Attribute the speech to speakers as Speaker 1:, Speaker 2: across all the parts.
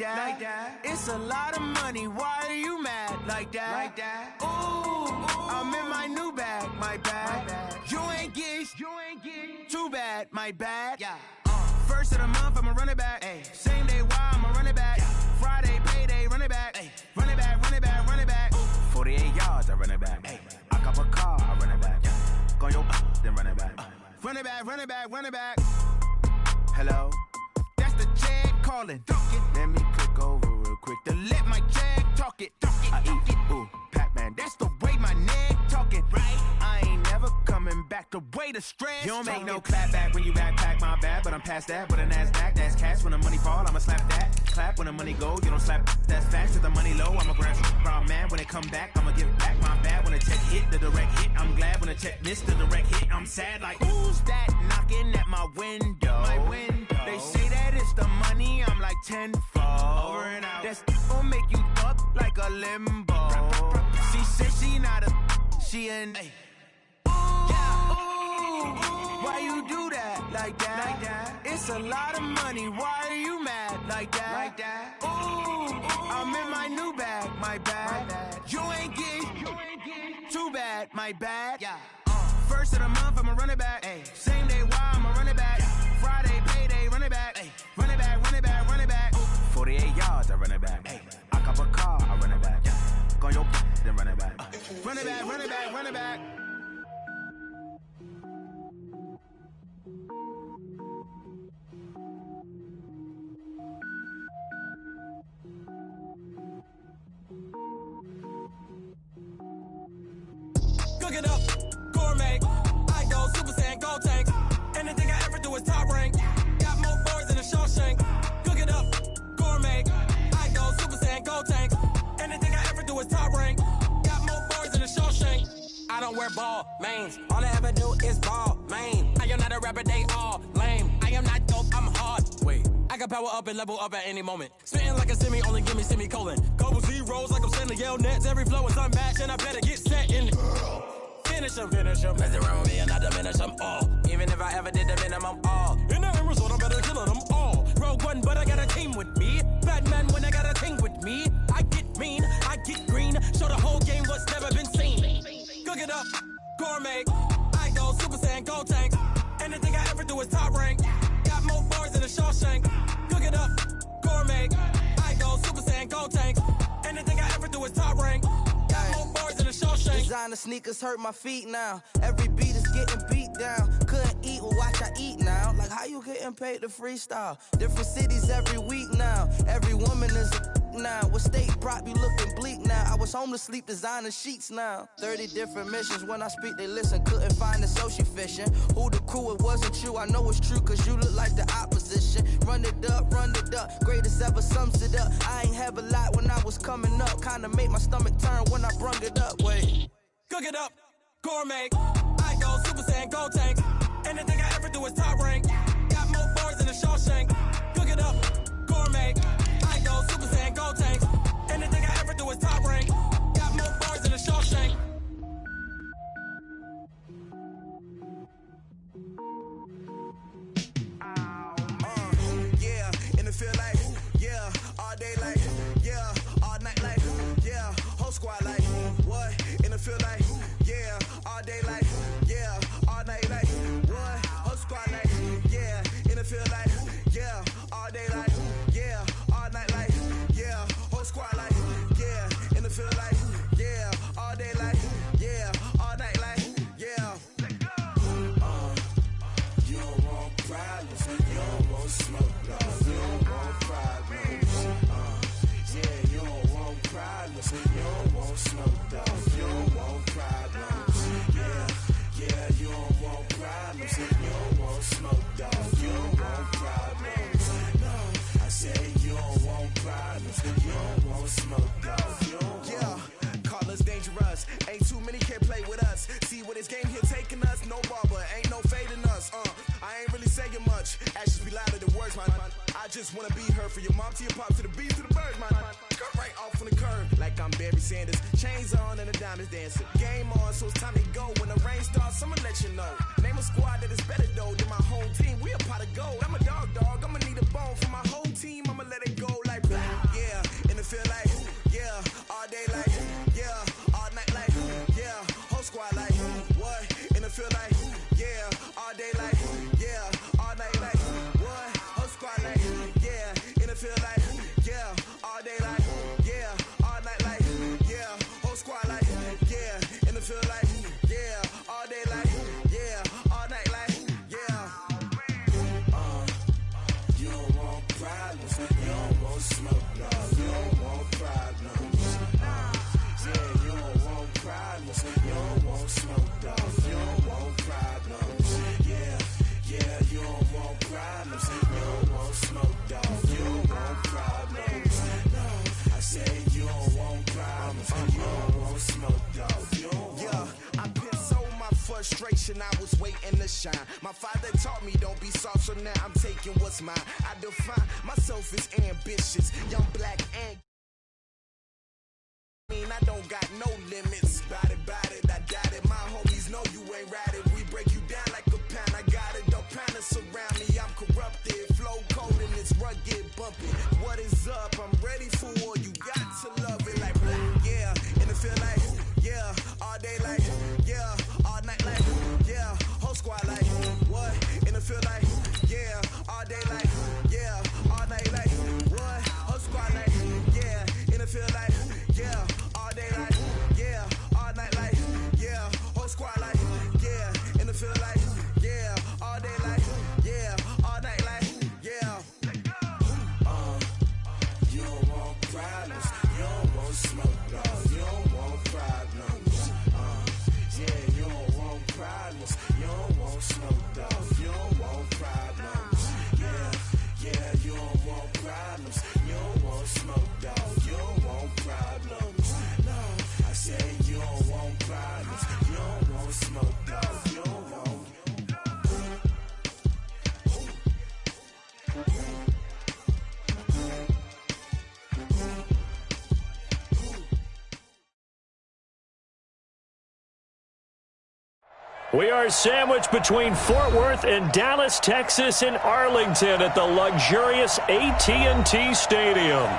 Speaker 1: that. It's a lot of money, why are you mad like that? Ooh, I'm in my new bag, my bad. You ain't get too bad, my bad. First of the month, I'ma run it back. Same day, why I'ma run it back. Friday, payday, run it back. Run it back, run it back, run it back. 48 yards, I run it back. I cop a car, I run it back. Go your then run it back. Run it back, run it back, run it back. Hello? That's the check calling. Let me click over real quick to let my check talk it. I eat it, ooh, Pac-Man. That's the way my neck talking. Right? I ain't never coming back. The way the stress. You don't make no clap back when you backpack, my bad. But I'm past that with a NASDAQ. That's cash when the money fall. I'ma slap that. Clap when the money go. You don't slap. That's facts. If the money low, I'ma grab some man. When it come back, I'ma give back my bad. When the check hit, the direct hit. I'm glad when the check missed the direct hit. I'm sad like who's that knocking at my window? My window. They say that it's the money. I'm like tenfold. Over and out. That's gon' make you fuck like a limbo. She said she not a. She an. Why you do that like that? It's a lot of money. Why are you mad like that? Ooh, I'm in my new bag, my bad. You ain't get too bad, my bad. First of the month, I'ma run it back. Same day, why I'ma run it back. Friday, payday, run it back. Run it back, run it back, run it back. 48 yards, I run it back. I cop a car, I run it back. Go your then run it back. Run it back, run it back, run it back.
Speaker 2: Cook it up, gourmet. I go Super Saiyan, go tank. Anything I ever do is top rank. Got more boys than a Shawshank. Cook it up, gourmet. I go Super Saiyan, go tank. Anything I ever do is top rank. Got more boys than a Shawshank. I don't wear ball mains. All I ever do is ball main. I am not a rapper, they all lame. I am not dope, I'm hard. Wait, I can power up and level up at any moment. Spitting like a semi, only give me semicolon. Couple zeros like I'm sending yell nets. Every flow is unmatched and I better get set in. Finish them. Mess around with me and I diminish them all. Even if I ever did the minimum all. In the end result, I'm better killing them all. Rogue One, but I got a team with me. Batman when I got a team with me. I get mean, I get green. Show the whole game what's never been seen. Cook it up, gourmet. I go Super Saiyan, go tank. Anything I ever do is top rank. Got more bars than a Shawshank. Cook it up, gourmet. I go Super Saiyan, go tank. Anything I ever do is top rank. Got more bars than a Shawshank.
Speaker 3: Designer sneakers hurt my feet now. Every beat is getting beat down. Couldn't eat, well watch I eat now. Like how you getting paid to freestyle? Different cities every week now. Every woman is a now. What state brought you looking bleak now? I was home to sleep designer sheets now. 30 different missions. When I speak they listen. Couldn't find the social fishing. Who the crew, it wasn't you. I know it's true cause you look like the opposition. Run it up. Greatest ever sums it up. I ain't have a lot when I was coming up. Kinda made my stomach turn when I brung it up. Wait.
Speaker 2: Cook it up, gourmet. I go Super Saiyan, go tank. Anything I ever do is top rank. Got more bars than a Shawshank. Cook it up, gourmet. I go Super Saiyan, go tank. Anything I ever do is top rank. Got more bars than a Shawshank.
Speaker 4: Yeah, in the field like, yeah, all day like, yeah, all night like, yeah, whole squad like, what? In the field like, yeah, all day like, yeah, all night like, what? Whole squad like, yeah, in the field like, yeah, all day like, yeah, all night like, yeah, whole squad like, yeah, in the field like, yeah, all day like, yeah, all night like, yeah. You don't want problems, you don't want smoke, no, you don't want problems. Yeah, you don't want problems, you don't want smoke, though, you don't want problems. Yeah, you don't want problems, you don't want smoke, though, you don't want problems. No, I said you don't want problems, you don't want smoke, though, you don't want. Call us dangerous, ain't too many can play with us. See what this game here taking us, no barber, ain't no fading us. I ain't really saying much, actions be louder than words, man. I just wanna be heard, for your mom to your pop to the beat to the birds, man. Cut right off on the curb, like I'm Barry Sanders. Chains on and the diamonds dancing. Game on, so it's time to go. When the rain starts, I'ma let you know. Name a squad that is better though than my whole team. We a pot of gold. I'm a dog, I'ma need a bone for my whole team. I'ma let it go like blah. feel like, yeah, all day like, yeah, all night like, yeah, whole squad like, what? And it feel like, yeah, all day like, yeah, all night like, what? Whole squad like, yeah, and it feel like, yeah, all day like, yeah, all night like, yeah, whole squad like, yeah, and it feel like, yeah, all day like, yeah, all night like, yeah. You don't want problems, you don't want smoke, no, you don't want problems. Yeah, you don't want problems, you don't want smoke, no, you don't want problems. Yeah, you don't want problems, you don't want smoke, no, you don't want problems. No, I said you don't want problems, you don't want smoke, no, you don't want. Yeah, I been so my frustration, I was waiting to shine. My father taught me don't be soft, so now I'm taking what's mine. I define myself as ambitious, young black and I don't got no limits. Bout it, I doubt it. My homies know you ain't ride it. We break you down like a pound. I got it, don't pound it surround me. I'm corrupted, flow cold and it's rugged, bumpy. What is up? I'm ready for war. You got to love it like black, yeah. And it feel like, yeah, all day like, yeah, all night like, yeah, whole squad like, what? And it feel like, yeah, all day like, yeah, all night like, what? Whole squad like, yeah, and it feel like, yeah, all day like, yeah, all night like, yeah, whole squad like, yeah, and it feel like, yeah, all day like, yeah, all night like, yeah. You don't want problems, you don't want smoke, no, you don't want problems. Yeah, you don't want problems, you don't want smoke, no, you don't want problems. Yeah, you don't want problems, you don't want smoke, no, you don't want problems. No, I said you don't want problems, you don't want smoke, no, you don't want.
Speaker 5: We are sandwiched between Fort Worth and Dallas, Texas, and Arlington at the luxurious AT&T Stadium.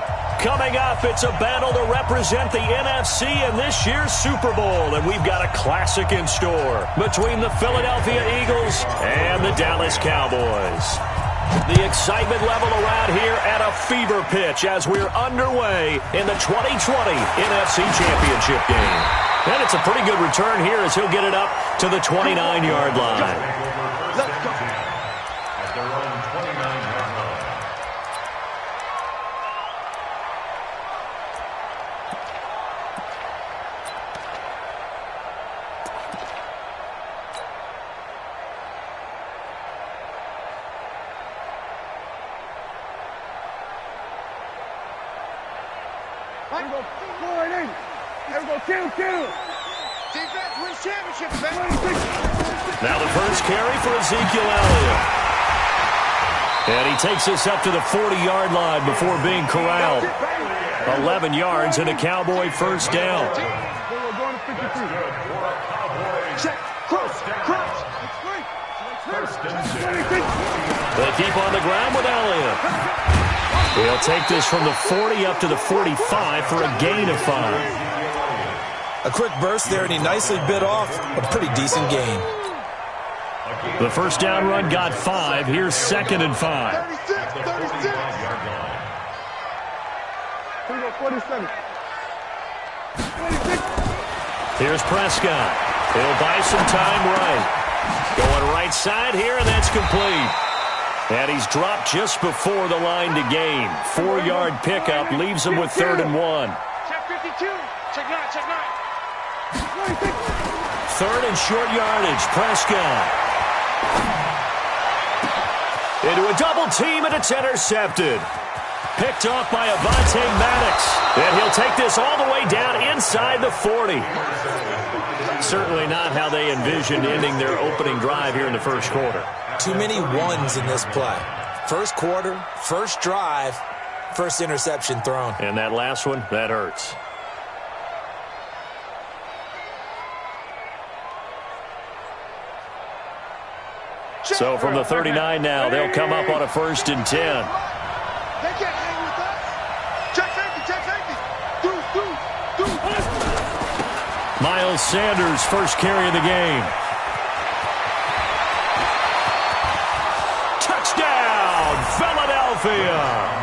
Speaker 5: Coming up, it's a battle to represent the NFC in this year's Super Bowl, and we've got a classic in store between the Philadelphia Eagles and the Dallas Cowboys. The excitement level around here at a fever pitch as we're underway in the 2020 NFC Championship game. And it's a pretty good return here as he'll get it up to the 29-yard line.
Speaker 6: Let's go. At their own 29-yard line.
Speaker 7: Here we go, 4-8. Here we go, 2-2. Defense wins championship, baby.
Speaker 5: Now the first carry for Ezekiel Elliott. And he takes us up to the 40-yard line before being corralled. 11 yards and a Cowboy first down.
Speaker 7: We're going to 53. Check, cross.
Speaker 5: They keep on the ground with Elliott. He'll take this from the 40 up to the 45 for a gain of 5.
Speaker 8: A quick burst there, and he nicely bit off a pretty decent gain.
Speaker 5: The first down run got 5. Here's 2nd and 5.
Speaker 7: 36. Here we go, 47. 26.
Speaker 5: Here's Prescott. He'll buy some time right. Going right side here, and that's complete. And he's dropped just before the line to gain. 4-yard pickup leaves him with 3rd and 1.
Speaker 7: Check 52. Check 9.
Speaker 5: 3rd and short yardage. Prescott. Into a double team, and it's intercepted. Picked off by Avonte Maddox. And he'll take this all the way down inside the 40. Certainly not how they envisioned ending their opening drive here in the first quarter.
Speaker 8: Too many ones in this play. First quarter, first drive, first interception thrown.
Speaker 5: And that last one, that hurts. So from the 39 now, they'll come up on a 1st and 10.
Speaker 7: They can't hang with us. Check 50.
Speaker 5: Miles Sanders, first carry of the game. Touchdown, Philadelphia!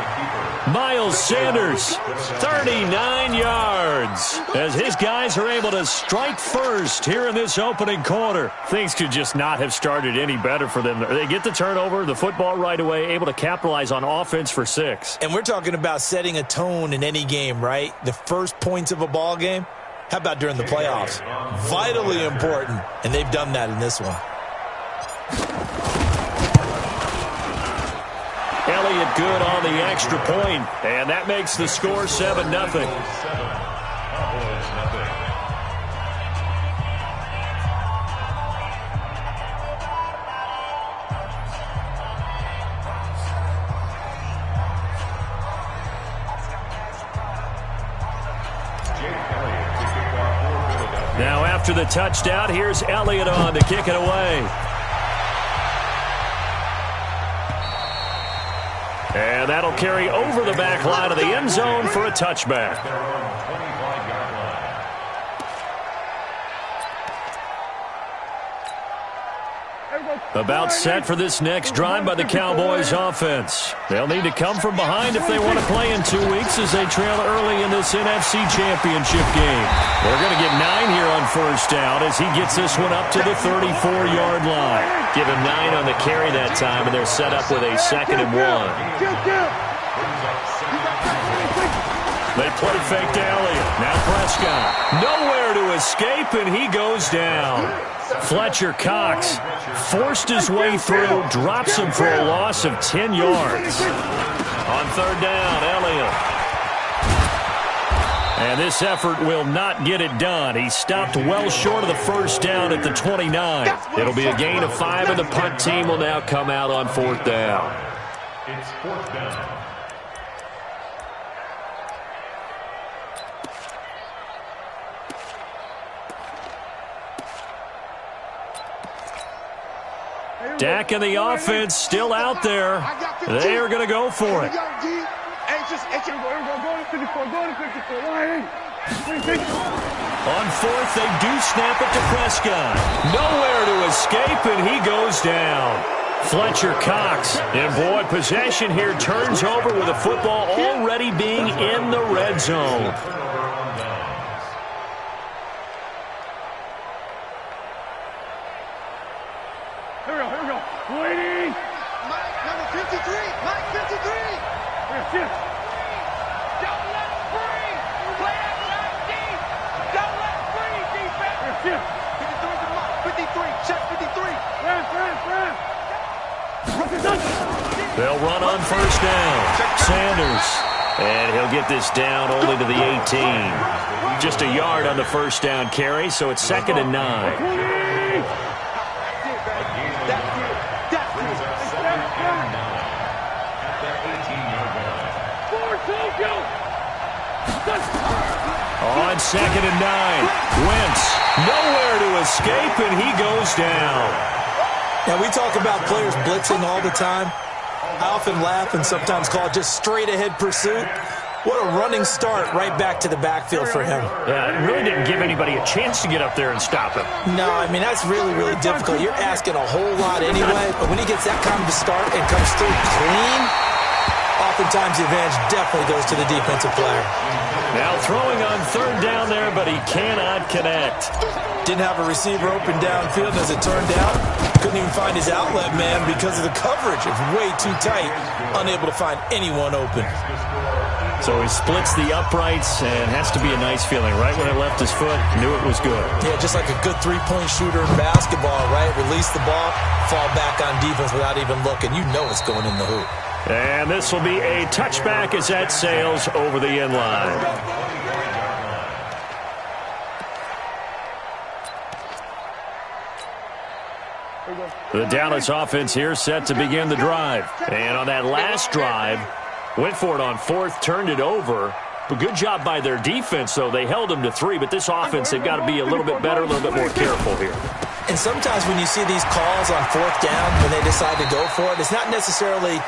Speaker 5: Miles Sanders, 39 yards, as his guys are able to strike first here in this opening quarter. Things could just not have started any better for them. They get the turnover, the football right away, able to capitalize on offense for 6.
Speaker 8: And we're talking about setting a tone in any game, right? The first points of a ball game. How about during the playoffs? Vitally important, and they've done that in this one.
Speaker 5: Elliott good on the extra point, and that makes the score 7-0. Now after the touchdown, here's Elliott on to kick it away. And that'll carry over the back line of the end zone for a touchback. About set for this next drive by the Cowboys offense. They'll need to come from behind if they want to play in 2 weeks as they trail early in this NFC Championship game. They're going to get 9 here on first down as he gets this one up to the 34-yard line. Give him 9 on the carry that time, and they're set up with a 2nd and 1. They play fake to Elliott. Now Prescott. Nowhere to escape, and he goes down. Fletcher Cox forced his way through, drops him for a loss of 10 yards. On third down, Elliott. And this effort will not get it done. He stopped well short of the first down at the 29. It'll be a gain of 5, and the punt team will now come out on 4th down.
Speaker 6: It's 4th down.
Speaker 5: Dak and the offense still out there. They are going to go for it. On 4th, they do snap it to Prescott. Nowhere to escape, and he goes down. Fletcher Cox. And, boy, possession here turns over with the football already being in the red zone.
Speaker 7: Waiting! Mike, number 53! Mike, 53! Here, don't let free! Play outside deep! Don't let free, defense! Here, 53 to Mike, 53, check 53!
Speaker 5: They'll run on first down. Sanders. And he'll get this down only to the 18. Just a yard on the first down carry, so it's 2nd and 9. On 2nd and 9, Wentz, nowhere to escape, and he goes down.
Speaker 8: Now, we talk about players blitzing all the time. I often laugh and sometimes call it just straight-ahead pursuit. What a running start right back to the backfield for him.
Speaker 5: Yeah, it really didn't give anybody a chance to get up there and stop him.
Speaker 8: No, I mean, that's really, really difficult. You're asking a whole lot anyway, but when he gets that kind of a start and comes through clean, oftentimes the advantage definitely goes to the defensive player.
Speaker 5: Now throwing on third down there, but he cannot connect.
Speaker 8: Didn't have a receiver open downfield as it turned out. Couldn't even find his outlet man because of the coverage. It's way too tight. Unable to find anyone open.
Speaker 5: So he splits the uprights and has to be a nice feeling. Right when it left his foot, knew it was good.
Speaker 8: Yeah, just like a good three-point shooter in basketball, right? Release the ball, fall back on defense without even looking. You know it's going in the hoop.
Speaker 5: And this will be a touchback as that sails over the end line. The Dallas offense here set to begin the drive. And on that last drive, went for it on 4th, turned it over. But good job by their defense, though. They held them to 3, but this offense, they've got to be a little bit better, a little bit more careful here.
Speaker 8: And sometimes when you see these calls on 4th down, when they decide to go for it, it's not necessarily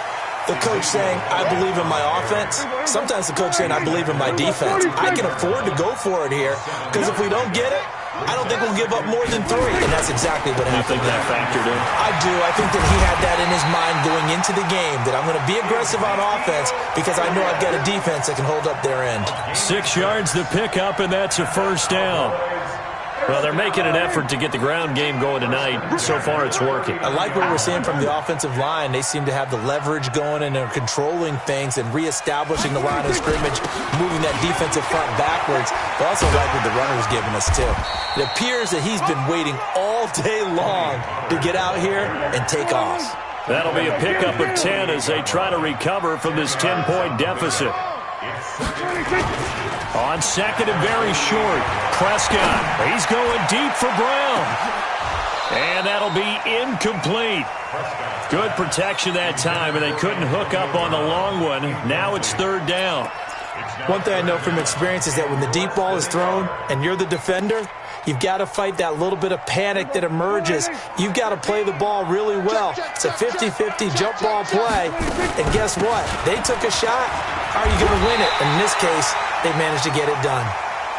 Speaker 8: the coach saying, I believe in my offense. Sometimes the coach saying, I believe in my defense. I can afford to go for it here because if we don't get it, I don't think we'll give up more than 3. And that's exactly what happened.
Speaker 5: You think that factored in?
Speaker 8: I do. I think that he had that in his mind going into the game, that I'm going to be aggressive on offense because I know I've got a defense that can hold up their end.
Speaker 5: 6 yards to pick up, and that's a first down. Well, they're making an effort to get the ground game going tonight. So far, it's working.
Speaker 8: I like what we're seeing from the offensive line. They seem to have the leverage going, and they're controlling things and reestablishing the line of scrimmage, moving that defensive front backwards. But I also like what the runner's giving us, too. It appears that he's been waiting all day long to get out here and take off.
Speaker 5: That'll be a pickup of 10 as they try to recover from this 10-point deficit. On second and very short, Prescott. He's going deep for Brown. And that'll be incomplete. Good protection that time, and they couldn't hook up on the long one. Now it's third down.
Speaker 8: One thing I know from experience is that when the deep ball is thrown and you're the defender, you've got to fight that little bit of panic that emerges. You've got to play the ball really well. It's a 50-50 jump ball play. And guess what? They took a shot. How are you going to win it? In this case, they managed to get it done.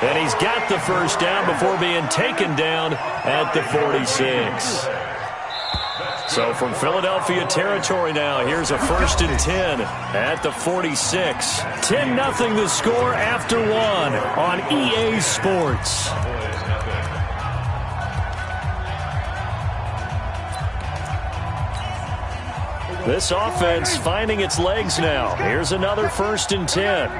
Speaker 5: And he's got the first down before being taken down at the 46. So from Philadelphia territory now, here's a 1st and 10 at the 46. 10-0 the score after 1 on EA Sports. This offense finding its legs now. Here's another 1st and 10.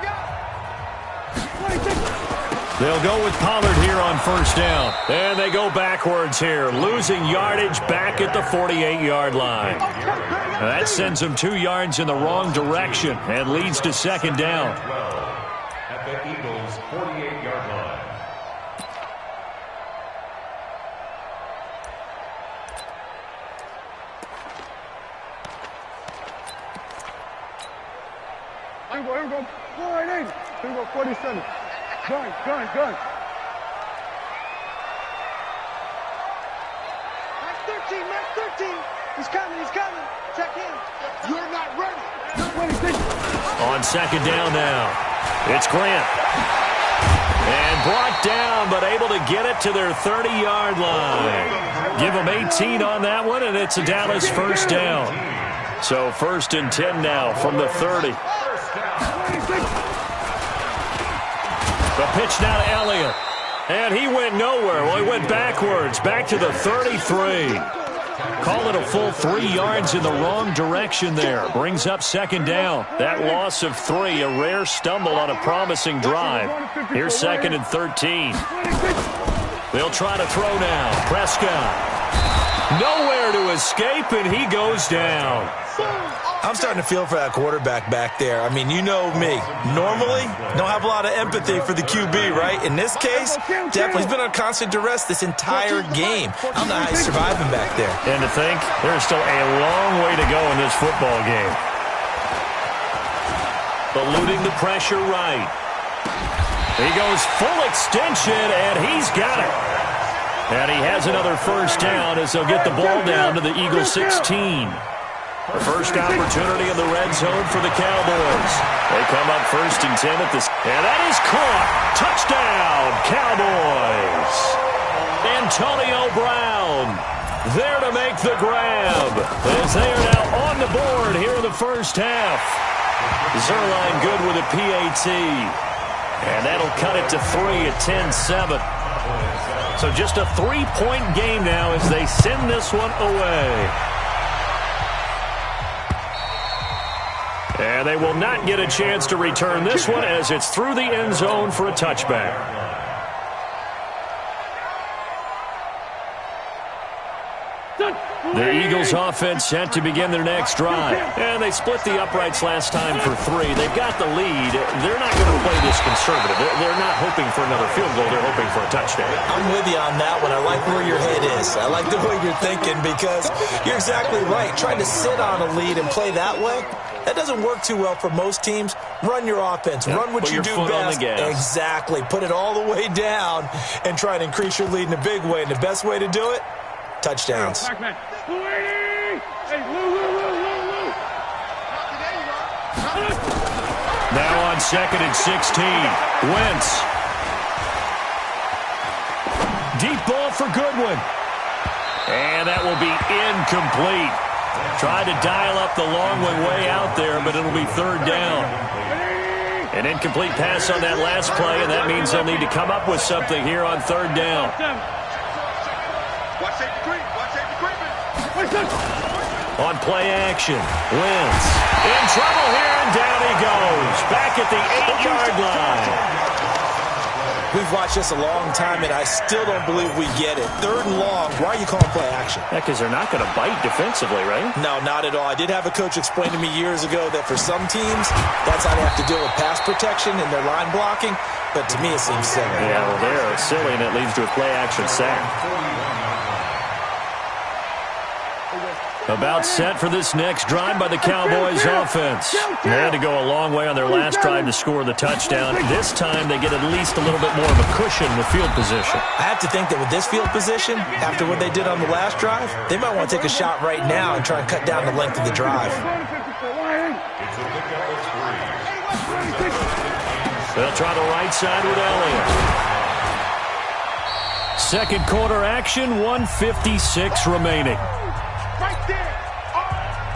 Speaker 5: They'll go with Pollard here on first down. And they go backwards here, losing yardage back at the 48-yard line. That sends them 2 yards in the wrong direction and leads to second down.
Speaker 6: At the Eagles' 48-yard line.
Speaker 7: Here we go, 480. Here we go, 47. Gun. Max 13. He's coming. Check him. You're not ready.
Speaker 5: On second down now, it's Grant. And brought down, but able to get it to their 30-yard line. Give them 18 on that one, and it's a Dallas first down. So 1st and 10 now from the 30. The pitch now to Elliott. And he went nowhere. Well, he went backwards, back to the 33. Call it a full 3 yards in the wrong direction there. Brings up second down. That loss of 3, a rare stumble on a promising drive. Here's 2nd and 13. They'll try to throw now. Prescott. Nowhere to escape, and he goes down.
Speaker 8: I'm starting to feel for that quarterback back there. I mean, you know me. Normally, don't have a lot of empathy for the QB, right? In this case, definitely he's been on constant duress this entire game. I don't know how he's surviving back there.
Speaker 5: And to think, there's still a long way to go in this football game. Eluding the pressure right. He goes full extension, and he's got it. And he has another first down as they'll get the ball down to the Eagles 16. The first opportunity in the red zone for the Cowboys. They come up 1st and 10 at this. And that is caught. Touchdown, Cowboys. Antonio Brown there to make the grab as they are now on the board here in the first half. Zerline good with a PAT. And that'll cut it to 3 at 10-7. So just a 3-point game now as they send this one away. And they will not get a chance to return this one as it's through the end zone for a touchback. The Eagles offense set to begin their next drive. And they split the uprights last time for 3. They've got the lead. They're not going to play this conservative. They're not hoping for another field goal. They're hoping for a touchdown.
Speaker 8: I'm with you on that one. I like where your head is. I like the way you're thinking because you're exactly right. Trying to sit on a lead and play that way, that doesn't work too well for most teams. Run your offense. Run what you do best. Exactly. Put it all the way down and try and increase your lead in a big way. And the best way to do it, touchdowns.
Speaker 5: Now on 2nd and 16. Wentz. Deep ball for Goodwin. And that will be incomplete. Tried to dial up the long way out there, but it'll be 3rd down. An incomplete pass on that last play, and that means they'll need to come up with something here on 3rd down. On play action, Wentz in trouble here, and down he goes. Back at the 8-yard line.
Speaker 8: We've watched this a long time, and I still don't believe we get it. 3rd and long, why are you calling play action?
Speaker 5: Yeah, because they're not going to bite defensively, right?
Speaker 8: No, not at all. I did have a coach explain to me years ago that for some teams, that's how they have to deal with pass protection and their line blocking, but to me it seems silly.
Speaker 5: Yeah, well, they're silly, and it leads to a play action sack. About set for this next drive by the Cowboys offense. They had to go a long way on their last drive to score the touchdown. This time they get at least a little bit more of a cushion with field position.
Speaker 8: I have to think that with this field position, after what they did on the last drive, they might want to take a shot right now and try and cut down the length of the drive.
Speaker 5: They'll try the right side with Elliott. Second quarter action, 1:56 remaining.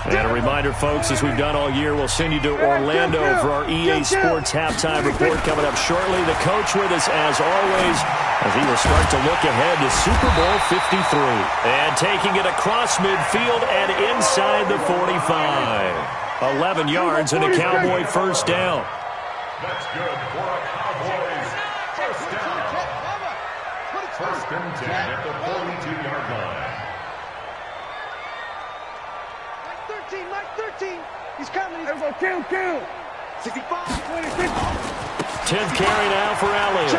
Speaker 5: And a reminder, folks, as we've done all year, we'll send you to Orlando for our EA Sports halftime report coming up shortly. The coach with us, as always, as he will start to look ahead to Super Bowl 53. And taking it across midfield and inside the 45. 11 yards and a Cowboy first down.
Speaker 6: That's good for a Cowboys first down. 1st and 10 at the 42-yard line.
Speaker 7: Mike 13. He's coming. He's going to kill. 65, 26.
Speaker 5: 10th carry now for Elliott.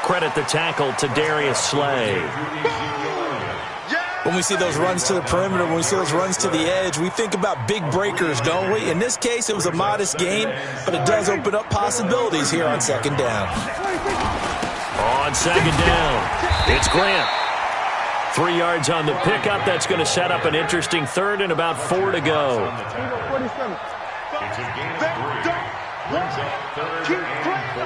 Speaker 5: Credit the tackle to Darius Slay.
Speaker 8: When we see those runs to the perimeter, when we see those runs to the edge, we think about big breakers, don't we? In this case, it was a modest gain, but it does open up possibilities here on 2nd down.
Speaker 5: On 2nd down, it's Grant. 3 yards on the pickup. That's going to set up an interesting 3rd and about 4 to go.
Speaker 6: It's a gain of 3. Brings up 3rd and 4.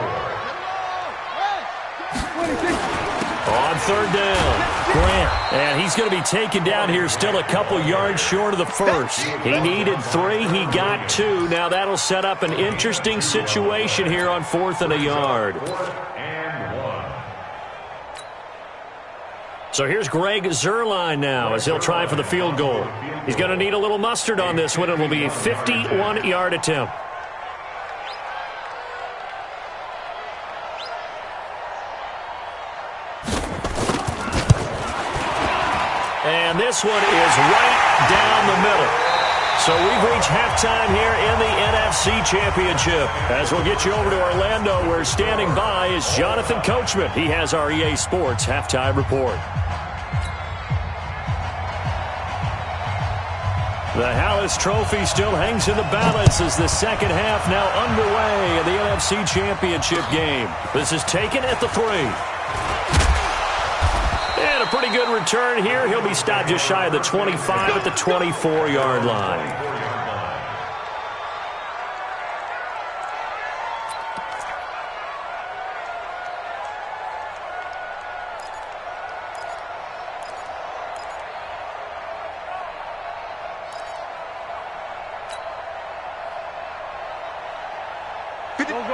Speaker 5: On 3rd down, Grant. And he's going to be taken down here still a couple yards short of the first. He needed 3. He got 2. Now that'll set up an interesting situation here on 4th and a yard. So here's Greg Zuerlein now as he'll try for the field goal. He's going to need a little mustard on this one. It will be a 51-yard attempt. And this one is right down the middle. So we've reached halftime here in the NFC Championship. As we'll get you over to Orlando, where standing by is Jonathan Coachman. He has our EA Sports halftime report. The Hallis Trophy still hangs in the balance as the second half now underway in the NFC Championship game. This is taken at the 3. And a pretty good return here. He'll be stopped just shy of the 25 at the 24-yard line.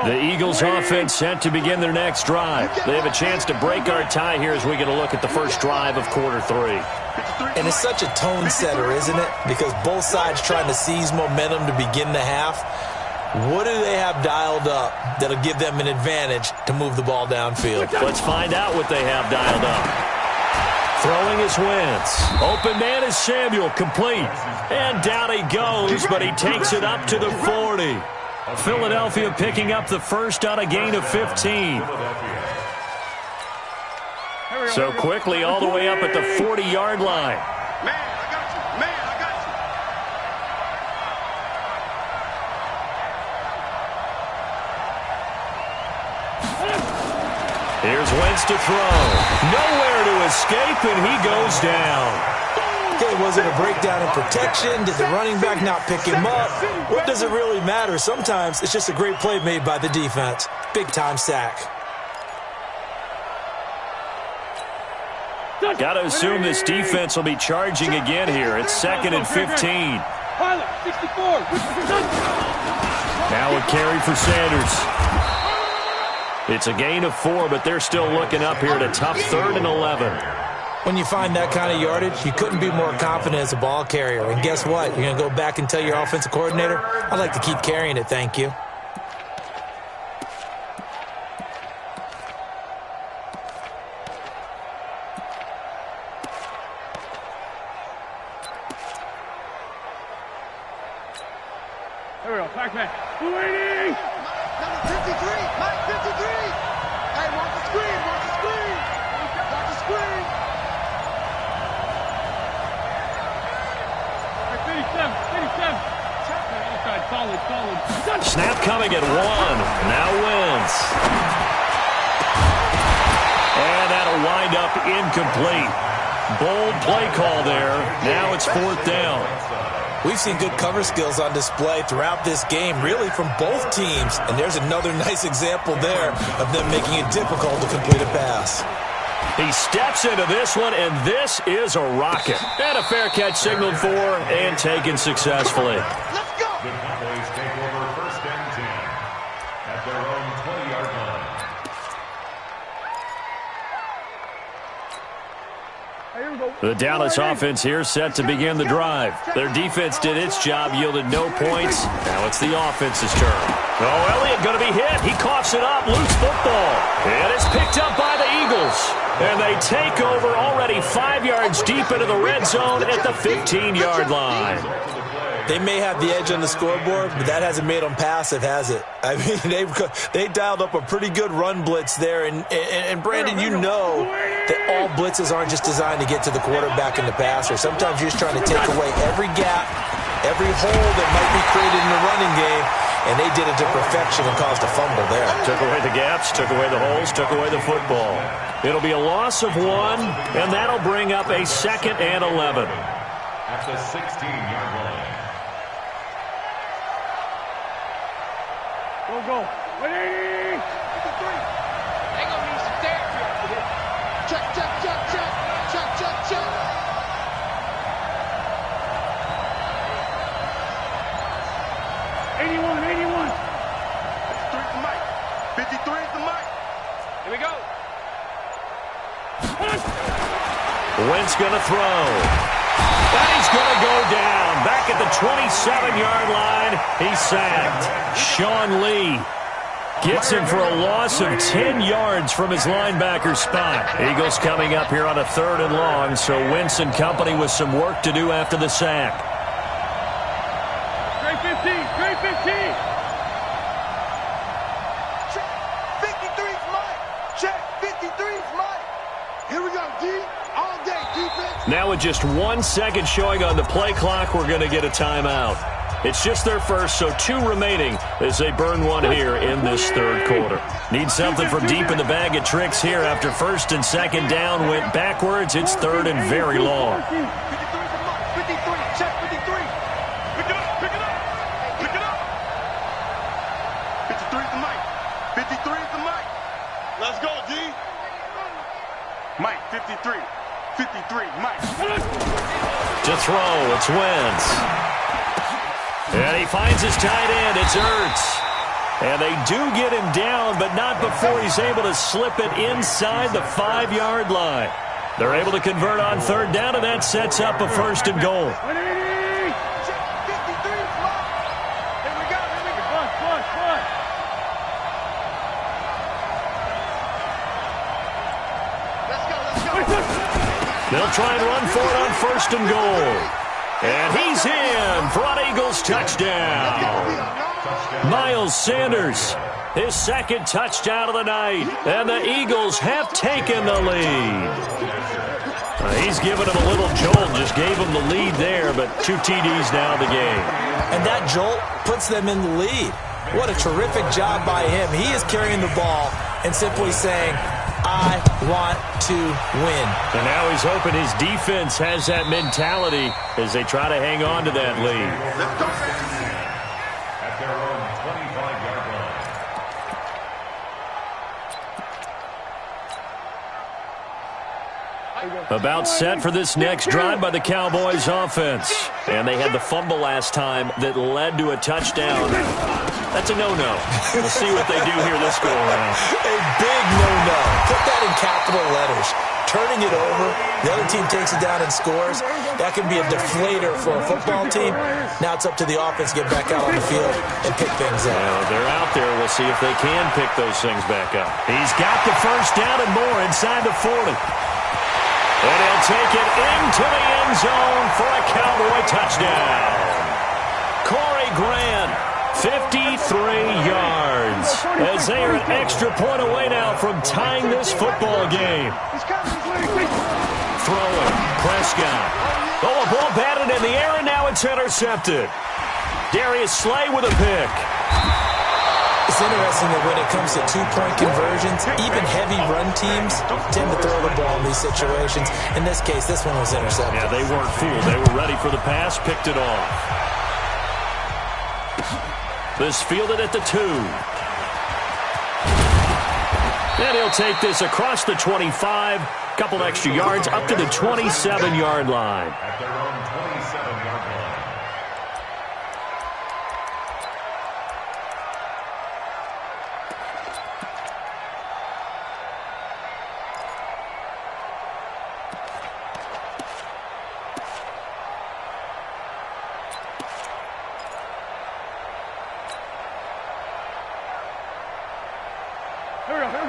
Speaker 5: The Eagles offense set to begin their next drive. They have a chance to break our tie here as we get a look at the first drive of quarter 3.
Speaker 8: And it's such a tone setter, isn't it? Because both sides trying to seize momentum to begin the half. What do they have dialed up that'll give them an advantage to move the ball downfield?
Speaker 5: Let's find out what they have dialed up. Throwing is Wentz. Open man is Samuel, complete. And down he goes, but he takes it up to the 40. Philadelphia picking up the first on a gain of 15. So quickly all the way up at the 40-yard line.
Speaker 7: Man, I got you. Man, I got
Speaker 5: you. Here's Wentz to throw. Nowhere to escape, and he goes down.
Speaker 8: Okay, was it a breakdown in protection? Did the running back not pick him up? What does it really matter? Sometimes it's just a great play made by the defense. Big-time sack.
Speaker 5: Got to assume this defense will be charging again here. It's 2nd and 15. Now a carry for Sanders. It's a gain of 4, but they're still looking up here at a tough 3rd and 11.
Speaker 8: When you find that kind of yardage, you couldn't be more confident as a ball carrier. And guess what? You're going to go back and tell your offensive coordinator, I'd like to keep carrying it, thank you.
Speaker 7: Here we go, Pac-Man. 280! Number 53, Mike 53! Hey, watch the screen, watch the screen! Watch the screen! Hey, 57. Outside, solid.
Speaker 5: Snap coming at 1. Now Wentz. And that'll wind up incomplete. Bold play call there. Now it's 4th down.
Speaker 8: We've seen good cover skills on display throughout this game, really from both teams. And there's another nice example there of them making it difficult to complete a pass.
Speaker 5: He steps into this one, and this is a rocket. And a fair catch signaled for and taken successfully.
Speaker 7: Let's go!
Speaker 6: The Cowboys take over 1st and 10 at their own 20-yard line.
Speaker 5: The Dallas offense here set to begin the drive. Their defense did its job, yielded no points. Now it's the offense's turn. Oh, Elliott going to be hit. He coughs it up, loose football. And it's picked up by the Eagles. And they take over already 5 yards deep into the red zone at the 15-yard line.
Speaker 8: They may have the edge on the scoreboard, but that hasn't made them passive, has it? I mean, they dialed up a pretty good run blitz there. And Brandon, you know that all blitzes aren't just designed to get to the quarterback and the passer. Sometimes you're just trying to take away every gap, every hole that might be created in the running game, and they did it to perfection and caused a fumble there.
Speaker 5: Took away the gaps, took away the holes, took away the football. It'll be a loss of 1, and that'll bring up a 2nd and 11.
Speaker 6: At the 16-yard line.
Speaker 7: Go. 180! 53! They gonna need some therapy after this. Check. 81. 53 is the mic. 53 is the mic. Here we go.
Speaker 5: Wentz going to throw. And he's going to go down. Back at the 27-yard line, he's sacked. Sean Lee gets him for a loss of 10 yards from his linebacker spot. Eagles coming up here on a 3rd and long, so Wentz and company with some work to do after the sack.
Speaker 7: Straight 15. Check. 53's Mike. Check. 53's Mike. Here we go, D. All day, defense.
Speaker 5: Now with just 1 second showing on the play clock, we're going to get a timeout. It's just their first, so 2 remaining as they burn 1 here in this 3rd quarter. Need something from deep in the bag of tricks here after 1st and 2nd down went backwards. It's 3rd and very long.
Speaker 7: 53 check 53. Pick it up. 53 is the mic. 53 is the mic. Let's go, D. Mike, 53. 53, Mike.
Speaker 5: To throw, it's Wentz. And he finds his tight end. It's Ertz. And they do get him down, but not before he's able to slip it inside the 5-yard line. They're able to convert on 3rd down, and that sets up a 1st and goal.
Speaker 7: 180! Check 53, Mike. Here we go. Push. Let's go.
Speaker 5: They'll try and run for it on 1st and goal. And he's in for an Eagles touchdown. Miles Sanders, his 2nd touchdown of the night. And the Eagles have taken the lead. He's given him a little jolt, just gave him the lead there, but 2 TDs now in the game.
Speaker 8: And that jolt puts them in the lead. What a terrific job by him. He is carrying the ball and simply saying, I want to win.
Speaker 5: And now he's hoping his defense has that mentality as they try to hang on to that lead.
Speaker 6: At their own 25-yard line.
Speaker 5: About set for this next drive by the Cowboys offense. And they had the fumble last time that led to a touchdown. That's a no-no. We'll see what they do here this go-around.
Speaker 8: A big no-no. Put that in capital letters. Turning it over, the other team takes it down and scores. That can be a deflator for a football team. Now it's up to the offense to get back out on the field and pick things up.
Speaker 5: Well, they're out there. We'll see if they can pick those things back up. He's got the first down and more inside the 40. And he'll take it into the end zone for a Cowboy touchdown. Corey Grant, 53 yards. As they are an extra point away now from tying this football game. Throwing, Prescott. Oh, a ball batted in the air, and now it's intercepted. Darius Slay with a pick.
Speaker 8: It's interesting that when it comes to two-point conversions, even heavy run teams tend to throw the ball in these situations. In this case, this one was intercepted.
Speaker 5: Yeah, they weren't fooled. They were ready for the pass, picked it off. This fielded at the 2. And he'll take this across the 25. Couple extra yards up to the 27-yard line.
Speaker 6: At their own 27-yard line.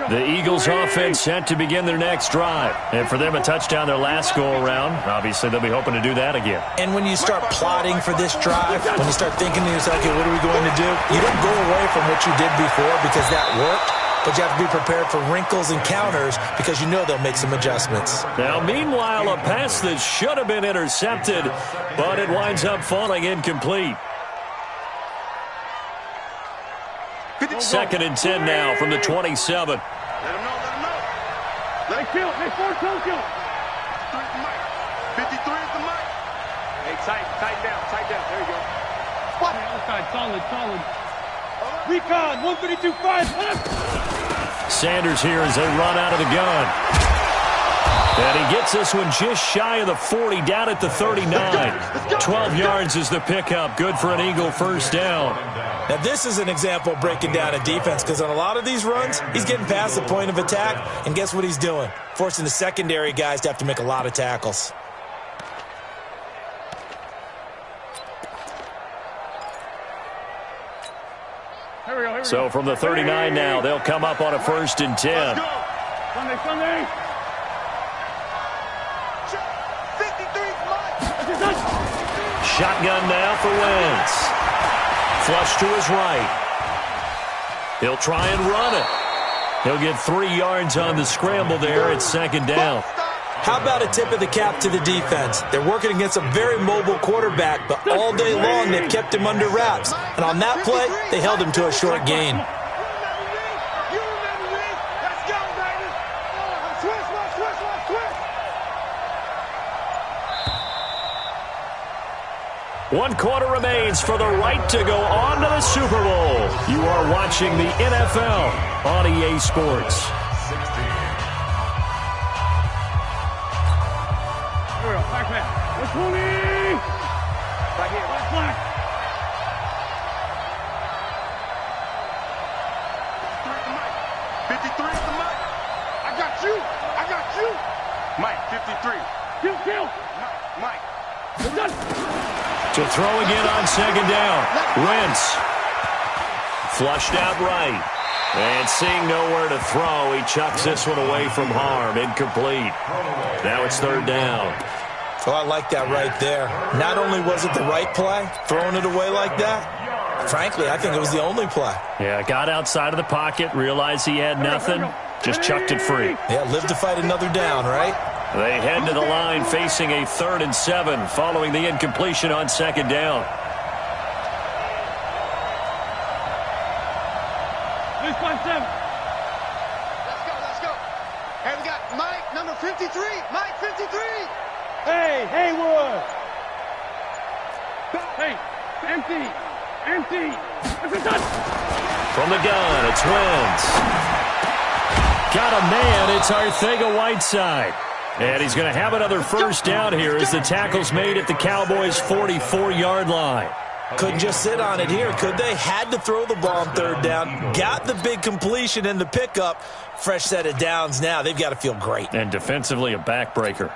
Speaker 5: The Eagles offense set to begin their next drive. And for them, a touchdown their last go-around. Obviously, they'll be hoping to do that again.
Speaker 8: And when you start plotting for this drive, when you start thinking to yourself, okay, what are we going to do? You don't go away from what you did before because that worked, but you have to be prepared for wrinkles and counters because you know they'll make some adjustments.
Speaker 5: Now, meanwhile, a pass that should have been intercepted, but it winds up falling incomplete. 2nd and 10 now from the 27.
Speaker 7: Let him know, let him know. Let him kill. Hey, Ford, kill. 53 is the mic. 53 is the mic. Hey, tight down. There you go. What? Outside, solid. Recon, 132.5.
Speaker 5: Sanders here as they run out of the gun. And he gets this one just shy of the 40, down at the 39. 12 yards is the pickup. Good for an Eagle first down.
Speaker 8: Now, this is an example of breaking down a defense because on a lot of these runs, he's getting past the point of attack, and guess what he's doing? Forcing the secondary guys to have to make a lot of tackles.
Speaker 7: Here we go.
Speaker 5: So from the 39 now, they'll come up on a 1st and 10.
Speaker 7: Sunday. 53's mine.
Speaker 5: Shotgun now for Wentz. Flush to his right. He'll try and run it. He'll get 3 yards on the scramble there. It's 2nd down.
Speaker 8: How about a tip of the cap to the defense? They're working against a very mobile quarterback, but all day long they've kept him under wraps. And on that play, they held him to a short gain.
Speaker 7: You remember me? Let's go, baby. Twist.
Speaker 5: 1 quarter remains for the right to go on to the Super Bowl. You are watching the NFL on EA Sports.
Speaker 7: Here we go. Back man. 120. Back here. Black. 53 is the mic. I got you. Mike, 53. Kill. Mike.
Speaker 5: To throw again on 2nd down. Wentz. Flushed out right. And seeing nowhere to throw, he chucks this one away from harm. Incomplete. Now it's 3rd down.
Speaker 8: Oh, I like that right there. Not only was it the right play, throwing it away like that, frankly, I think it was the only play.
Speaker 5: Yeah, got outside of the pocket, realized he had nothing, just chucked it free.
Speaker 8: Yeah, live to fight another down, right?
Speaker 5: They head to the line facing a 3rd and 7 following the incompletion on 2nd down.
Speaker 7: Let's go. got Mike, number 53. Mike, 53.
Speaker 9: Hey, Haywood. Hey, empty.
Speaker 5: From the gun, it's Wentz. Got a man, it's Arcega-Whiteside. And he's going to have another first down here as the tackle's made at the Cowboys' 44-yard line.
Speaker 8: Couldn't just sit on it here, could they? Had to throw the ball on third down. Got the big completion and the pickup. Fresh set of downs now. They've got to feel great.
Speaker 5: And defensively, a backbreaker.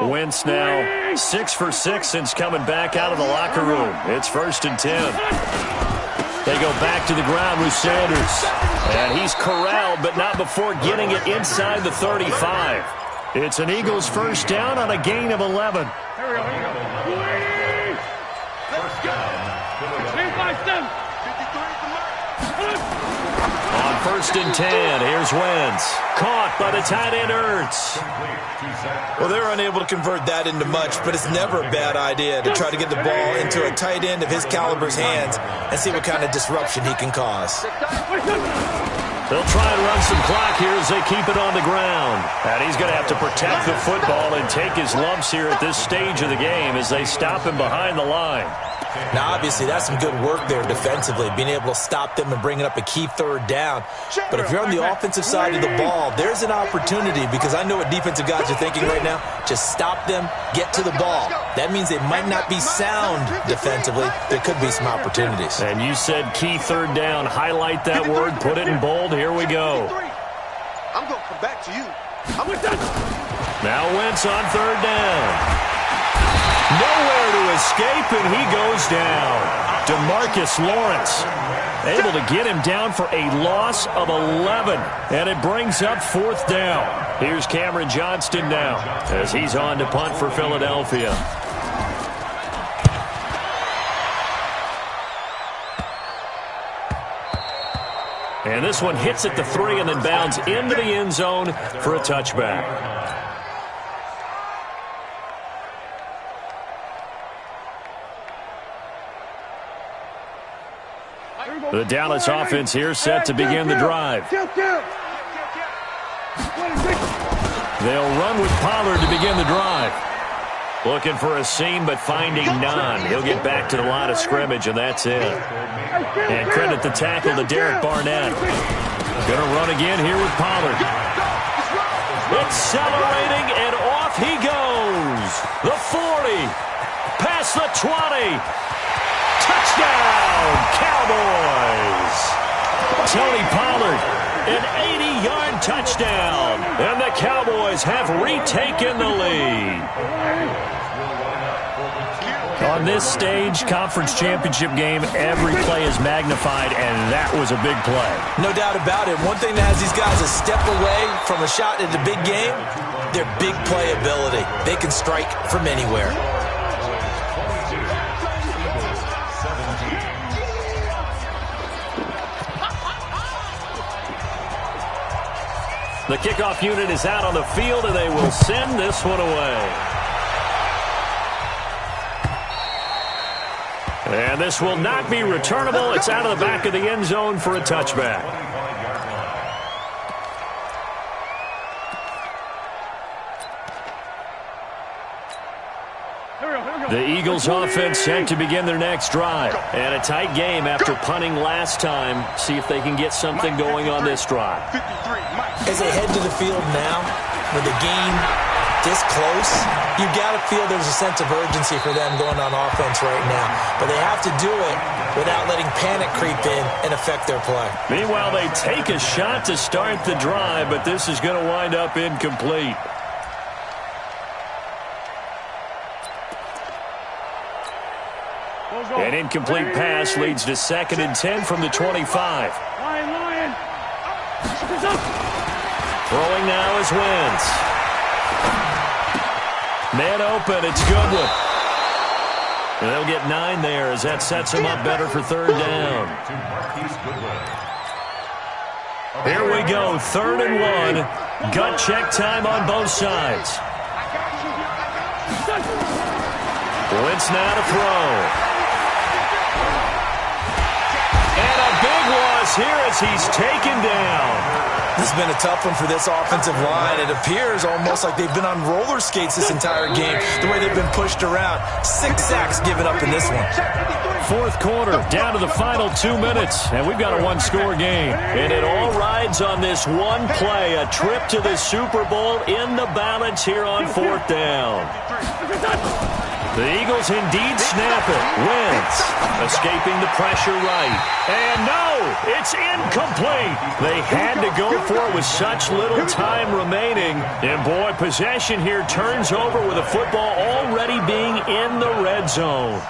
Speaker 5: Wentz now 6 for 6 since coming back out of the locker room. It's 1st and 10. They go back to the ground with Sanders. And he's corralled, but not before getting it inside the 35. It's an Eagles first down on a gain of 11. On 1st and 10, here's Wentz. Caught by the tight end Ertz.
Speaker 8: Well, they're unable to convert that into much, but it's never a bad idea to try to get the ball into a tight end of his caliber's hands and see what kind of disruption he can cause.
Speaker 5: They'll try and run some clock here as they keep it on the ground. And he's going to have to protect the football and take his lumps here at this stage of the game as they stop him behind the line.
Speaker 8: Now, obviously, that's some good work there defensively, being able to stop them and bringing up a key third down. But if you're on the offensive side of the ball, there's an opportunity, because I know what defensive guys are thinking right now. Just stop them, get to the ball. That means they might not be sound defensively. There could be some opportunities.
Speaker 5: And you said key third down. Highlight that word, put it in bold. Here we go.
Speaker 7: I'm going to come back to you.
Speaker 5: Now Wentz on third down. Nowhere to escape, and he goes down. DeMarcus Lawrence able to get him down for a loss of 11, and it brings up 4th down. Here's Cameron Johnston now as he's on to punt for Philadelphia. And this one hits at the 3 and then bounds into the end zone for a touchback. The Dallas offense here set to begin the drive. They'll run with Pollard to begin the drive. Looking for a seam, but finding none. He'll get back to the line of scrimmage, and that's it. And credit the tackle to Derek Barnett. Going to run again here with Pollard. Accelerating, and off he goes. The 40, past the 20. Touchdown, Cowboys! Tony Pollard, an 80-yard touchdown, and the Cowboys have retaken the lead. On this stage, conference championship game, every play is magnified, and that was a big play.
Speaker 8: No doubt about it. One thing that has these guys a step away from a shot at the big game, their big play ability. They can strike from anywhere.
Speaker 5: The kickoff unit is out on the field, and they will send this one away. And this will not be returnable. It's out of the back of the end zone for a touchback. The Eagles offense set to begin their next drive. And a tight game after punting last time. See if they can get something going on this drive.
Speaker 8: As they head to the field now, with the game this close, you've got to feel there's a sense of urgency for them going on offense right now. But they have to do it without letting panic creep in and affect their play.
Speaker 5: Meanwhile, they take a shot to start the drive, but this is going to wind up incomplete. An incomplete pass leads to 2nd and 10 from the 25.
Speaker 9: Lion.
Speaker 5: Throwing now is Wentz. Man open, it's Goodwin. And they'll get 9 there as that sets him up better for 3rd down. Here we go, 3rd and 1. Gut check time on both sides. Wentz now to throw. And a big loss here as he's taken down.
Speaker 8: This has been a tough one for this offensive line. It appears almost like they've been on roller skates this entire game, the way they've been pushed around. 6 sacks given up in this one.
Speaker 5: Fourth quarter, down to the final 2 minutes, and we've got a one-score game. And it all rides on this one play, a trip to the Super Bowl in the balance here on fourth down. The Eagles indeed snap it. Wentz escaping the pressure right. And no, it's incomplete. They had to go for it with such little time remaining. And boy, possession here turns over with the football already being in the red zone.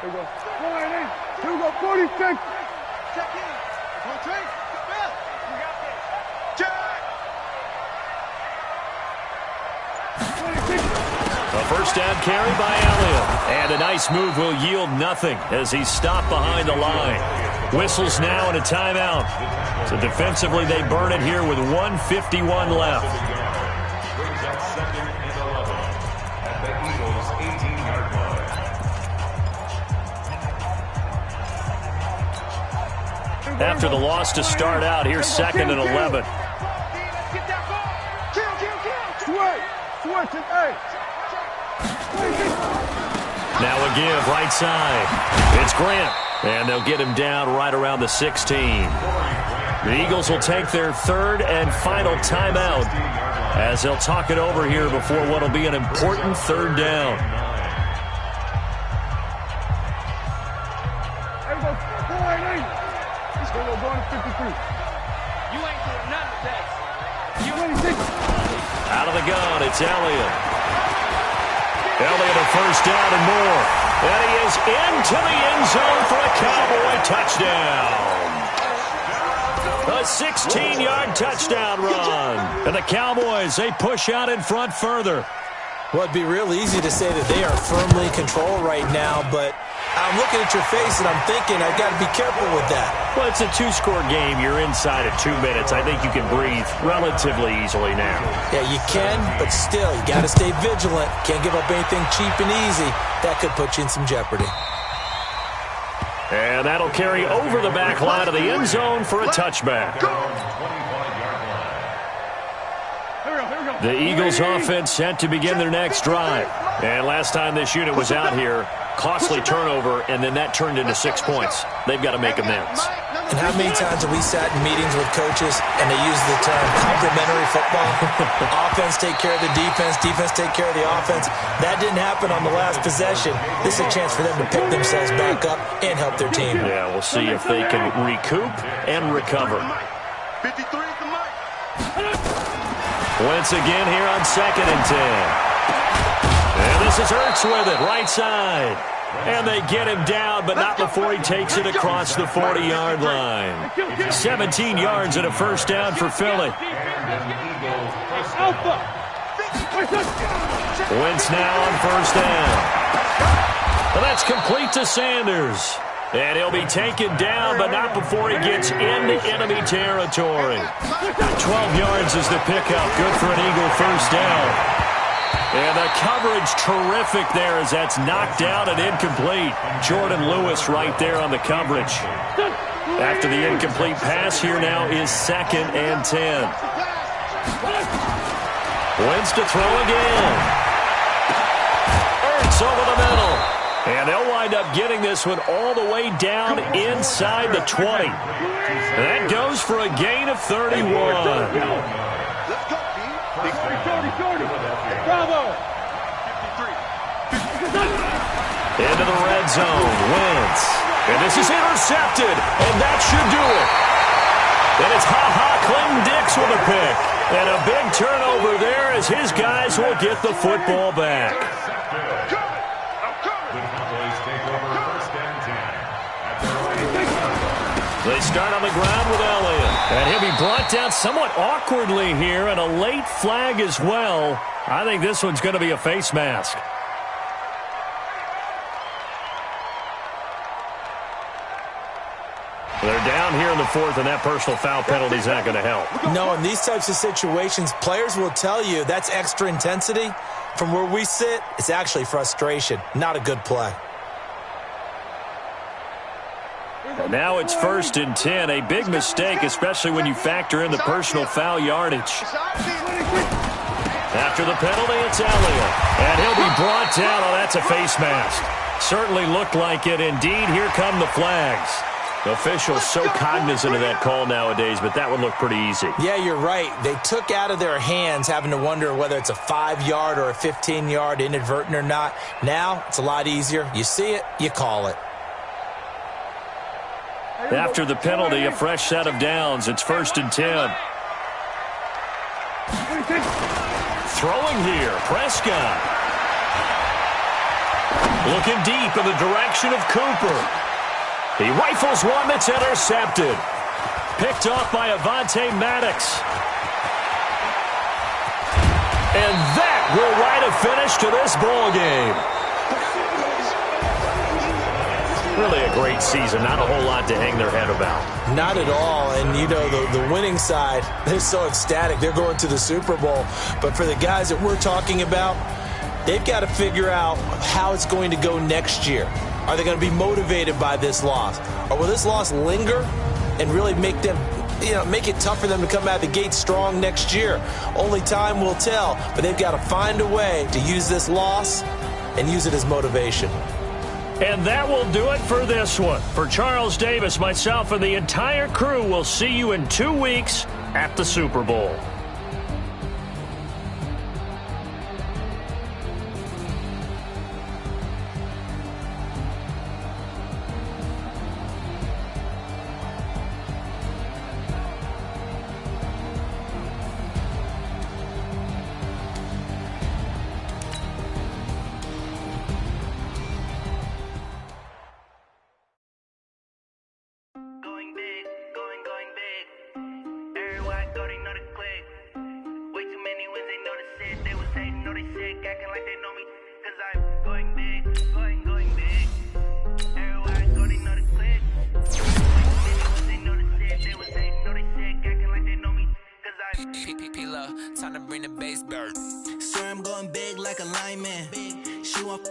Speaker 9: Here we go. 46.
Speaker 7: Check in. On train. Bill. You got this. Check.
Speaker 9: 26.
Speaker 5: A first down carry by Elliott. And a nice move will yield nothing as he's stopped behind the line. Whistles now and a timeout. So defensively they burn it here with 1:51 left.
Speaker 6: Brings up 2nd and 11 at the Eagles' 18-yard line.
Speaker 5: After the loss to start out, here's 2nd and 11.
Speaker 7: Let's get that ball. Kill.
Speaker 9: Switch it. Hey.
Speaker 5: Now a give, right side. It's Grant. And they'll get him down right around the 16. The Eagles will take their third and final timeout as they'll talk it over here before what will be an important third down.
Speaker 9: Here we go. 48. He's going to go to 53.
Speaker 7: You ain't doing nothing today.
Speaker 9: 26.
Speaker 5: Out of the gun, it's Elliott. Elliott a first down and more. And he is into the end zone for a Cowboy touchdown. A 16-yard touchdown run. And the Cowboys, they push out in front further.
Speaker 8: Well, it'd be real easy to say that they are firmly in control right now, but I'm looking at your face and I'm thinking I've got to be careful with that.
Speaker 5: Well, it's a two-score game. You're inside of 2 minutes. I think you can breathe relatively easily now.
Speaker 8: Yeah, you can, but still, you got to stay vigilant. Can't give up anything cheap and easy. That could put you in some jeopardy.
Speaker 5: And that'll carry over the back line of the end zone for a touchback. The Eagles offense set to begin their next drive. And last time this unit was out here, costly turnover, and then that turned into 6 points. They've got to make amends.
Speaker 8: And how many times have we sat in meetings with coaches and they use the term complementary football? Offense take care of the defense, defense take care of the offense. That didn't happen on the last possession. This is a chance for them to pick themselves back up and help their team.
Speaker 5: Yeah, we'll see if they can recoup and recover.
Speaker 7: 53 is the mic.
Speaker 5: Wentz again here on 2nd and 10. And this is Ertz with it, right side. And they get him down, but not before he takes it across the 40-yard line. 17 yards and a first down for Philly. Wentz now on first down. Well, that's complete to Sanders. And he'll be taken down, but not before he gets into enemy territory. 12 yards is the pickup. Good for an Eagle first down. And the coverage terrific there as that's knocked down and incomplete. Jordan Lewis right there on the coverage. After the incomplete pass, here now is 2nd and 10. Wentz to throw again. Ertz over the middle. And they'll wind up getting this one all the way down inside the 20. And that goes for a gain of 31.
Speaker 7: Let's go, B.
Speaker 9: Bravo.
Speaker 7: 53.
Speaker 5: Into the red zone. Wentz. And this is intercepted. And that should do it. And it's Clinton Dix with a pick. And a big turnover there as his guys will get the football back. They start on the ground with Elliott. And he'll be brought down somewhat awkwardly here, and a late flag as well. I think this one's going to be a face mask. They're down here in the fourth, and that personal foul penalty is not going to help.
Speaker 8: No, in these types of situations, players will tell you that's extra intensity. From where we sit, it's actually frustration. Not a good play.
Speaker 5: And now it's 1st and 10. A big mistake, especially when you factor in the personal foul yardage. After the penalty, it's Elliott. And he'll be brought down. Oh, that's a face mask. Certainly looked like it. Indeed, here come the flags. Officials so cognizant of that call nowadays, but that would look pretty easy.
Speaker 8: Yeah, you're right. They took out of their hands having to wonder whether it's a 5-yard or a 15-yard, inadvertent or not. Now, it's a lot easier. You see it, you call it.
Speaker 5: After the penalty, a fresh set of downs. It's 1st and 10. Throwing here, Prescott. Looking deep in the direction of Cooper. He rifles one that's intercepted. Picked off by Avonte Maddox. And that will write a finish to this ball game. Really a great season. Not a whole lot to hang their head about.
Speaker 8: Not at all. And, you know, the winning side, they're so ecstatic. They're going to the Super Bowl. But for the guys that we're talking about, they've got to figure out how it's going to go next year. Are they going to be motivated by this loss? Or will this loss linger and really make them, make it tough for them to come out of the gate strong next year? Only time will tell. But they've got to find a way to use this loss and use it as motivation.
Speaker 5: And that will do it for this one. For Charles Davis, myself, and the entire crew, we'll see you in 2 weeks at the Super Bowl.
Speaker 10: Time to bring the bass bird.
Speaker 3: Swear I'm going big like a lineman. She want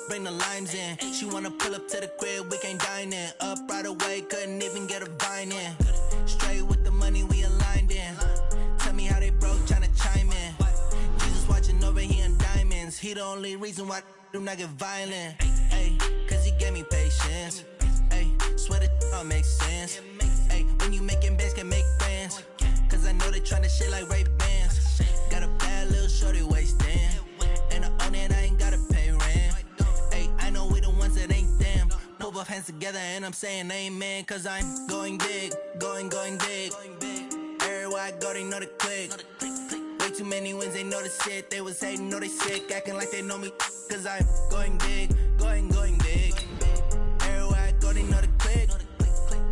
Speaker 3: bring the limes in. She wanna pull up to the crib, we can't dine in. Up right away, couldn't even get a vine in. Straight with the money, we aligned in. Tell me how they broke, tryna chime in. Jesus watching over here in diamonds. He the only reason why I do not get violent. Ay, cause he gave me patience. Ay, swear that all makes sense. Ay, when you making bands, can make friends. Cause I know they tryna shit like Ray-Bans. Got a bad little shorty wasting. And I own it, I ain't gotta pay rent. Ay, I know we the ones that ain't them. Pull both hands together and I'm saying amen. Cause I'm going big, going big. Everywhere I go, they know the click. Way too many wins, they know the shit. They was hating, know they sick, acting like they know me. Cause I'm going big, going big. Everywhere I go, they know the click.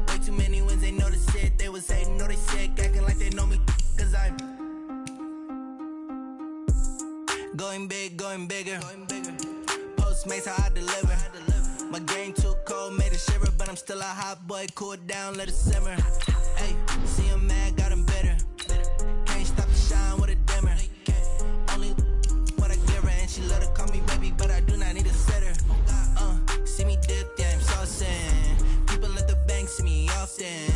Speaker 3: Way too many wins, they know the shit. They was hating, know they sick, acting like they know me. Cause I'm going big, going bigger. Postmates, how I deliver. My game too cold, made it shiver. But I'm still a hot boy, cool it down, let it simmer. Hey, see him mad, got him bitter. Can't stop the shine with a dimmer. Only what I give her, and she love to call me baby, but I do not need a sitter. See me dip, yeah, I'm saucing. People at the bank see me often.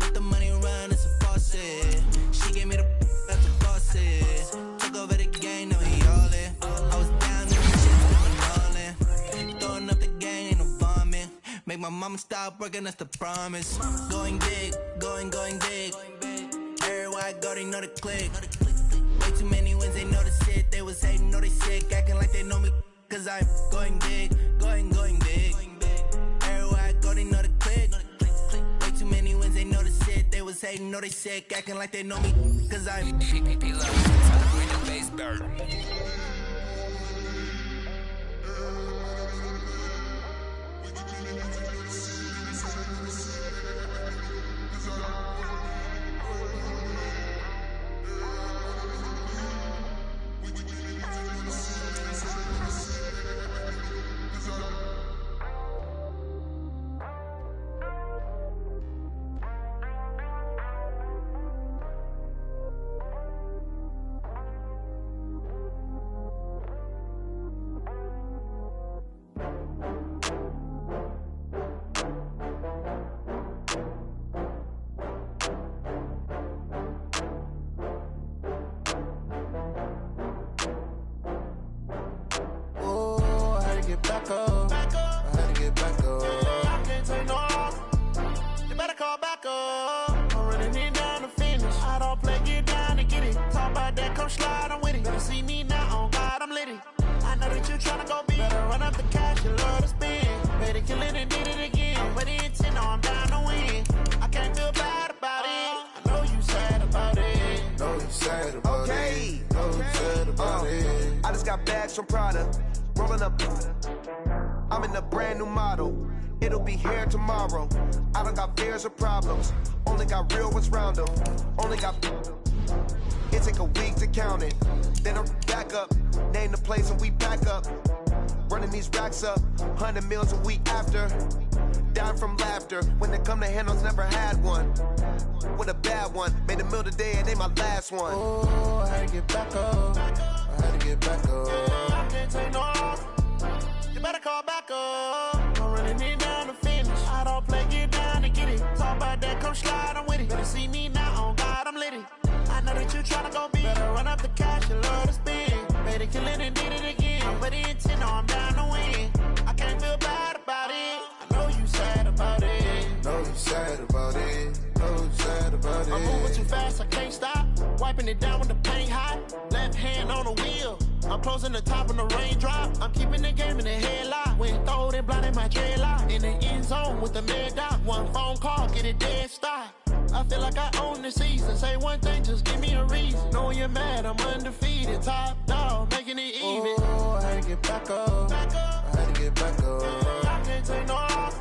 Speaker 3: Let the money run, it's a faucet. She gave me the that's a faucet. Took over the game, now he all in. I was down in the shit, I'm all in. Throwing up the game, ain't no vomit. Make my mama stop working, that's the promise. Going big, going big. Everywhere I go, they know the click. Way too many wins, they know the shit. They was hating, know they sick, acting like they know me. Cause I'm going big, going big. Everywhere I go, they know the click. Way too many wins, they know the shit. They was hating, know they sick, acting like they know me. Cause I'm
Speaker 10: PPP love. Time to bring the bass bird.
Speaker 1: tryna go be. Better run up the cash, you love to spend. Made it killing and did it again. But the intent, no, I'm down to win. I can't feel bad about it. I know you sad about it.
Speaker 4: Know you sad about it. Know you sad about it.
Speaker 11: I just got bags from Prada. Rolling up. I'm in a brand new model. It'll be here tomorrow. I don't got fears or problems. Only got real ones round them. Only got. It take a week to count it. Then I'm back up. Name the place and we back up. Running these racks up. 100 meals a week after. Dying from laughter. When it come to handles, never had one. With a bad one. Made a meal today and they my last one.
Speaker 4: Oh, I had to get back up. I had to get back up.
Speaker 1: I can't take no loss. You better call back up. I'm running it down to finish. I don't play, get down to get it. Talk about that, come slide, I'm with it. Better see me now, on God, I'm litty. I know that you tryna go be. Better run up the cash, you love to spend. Made it killing and did it again. But the intent, no, I'm down to win. I can't feel bad about it. I know you sad about it.
Speaker 4: Know you sad about it. Know you sad about it.
Speaker 1: I'm moving too fast, I can't stop. Wiping it down with the paint hot. Left hand on the wheel. I'm closing the top on the raindrop. I'm keeping the game in the headlock. When throwed and blinded my dreadlock. In the end zone with the mad dot. One phone call, get it dead stop. I feel like I own the season. Say one thing, just give me a reason. Knowing you're mad, I'm undefeated. Top dog, making it even.
Speaker 4: Oh, I had to get back up. I had to get back up.
Speaker 1: I can't take no loss.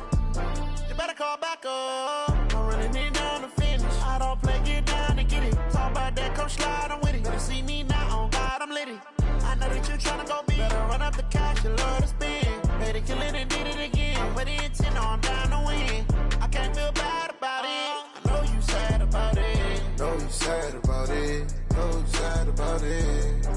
Speaker 1: You better call back up. I'm running it down to finish. I don't play, get down to get it. Talk about that, come slide, I'm with it. Better see me now, on God, I'm litty. I know that you tryna go be. Better run up the cash, you love to spend. Made it killing and did it again. But the intent, no, I'm down to win. I can't feel bad about it. I know you sad about it.
Speaker 4: Know you sad about it. Know you sad about it.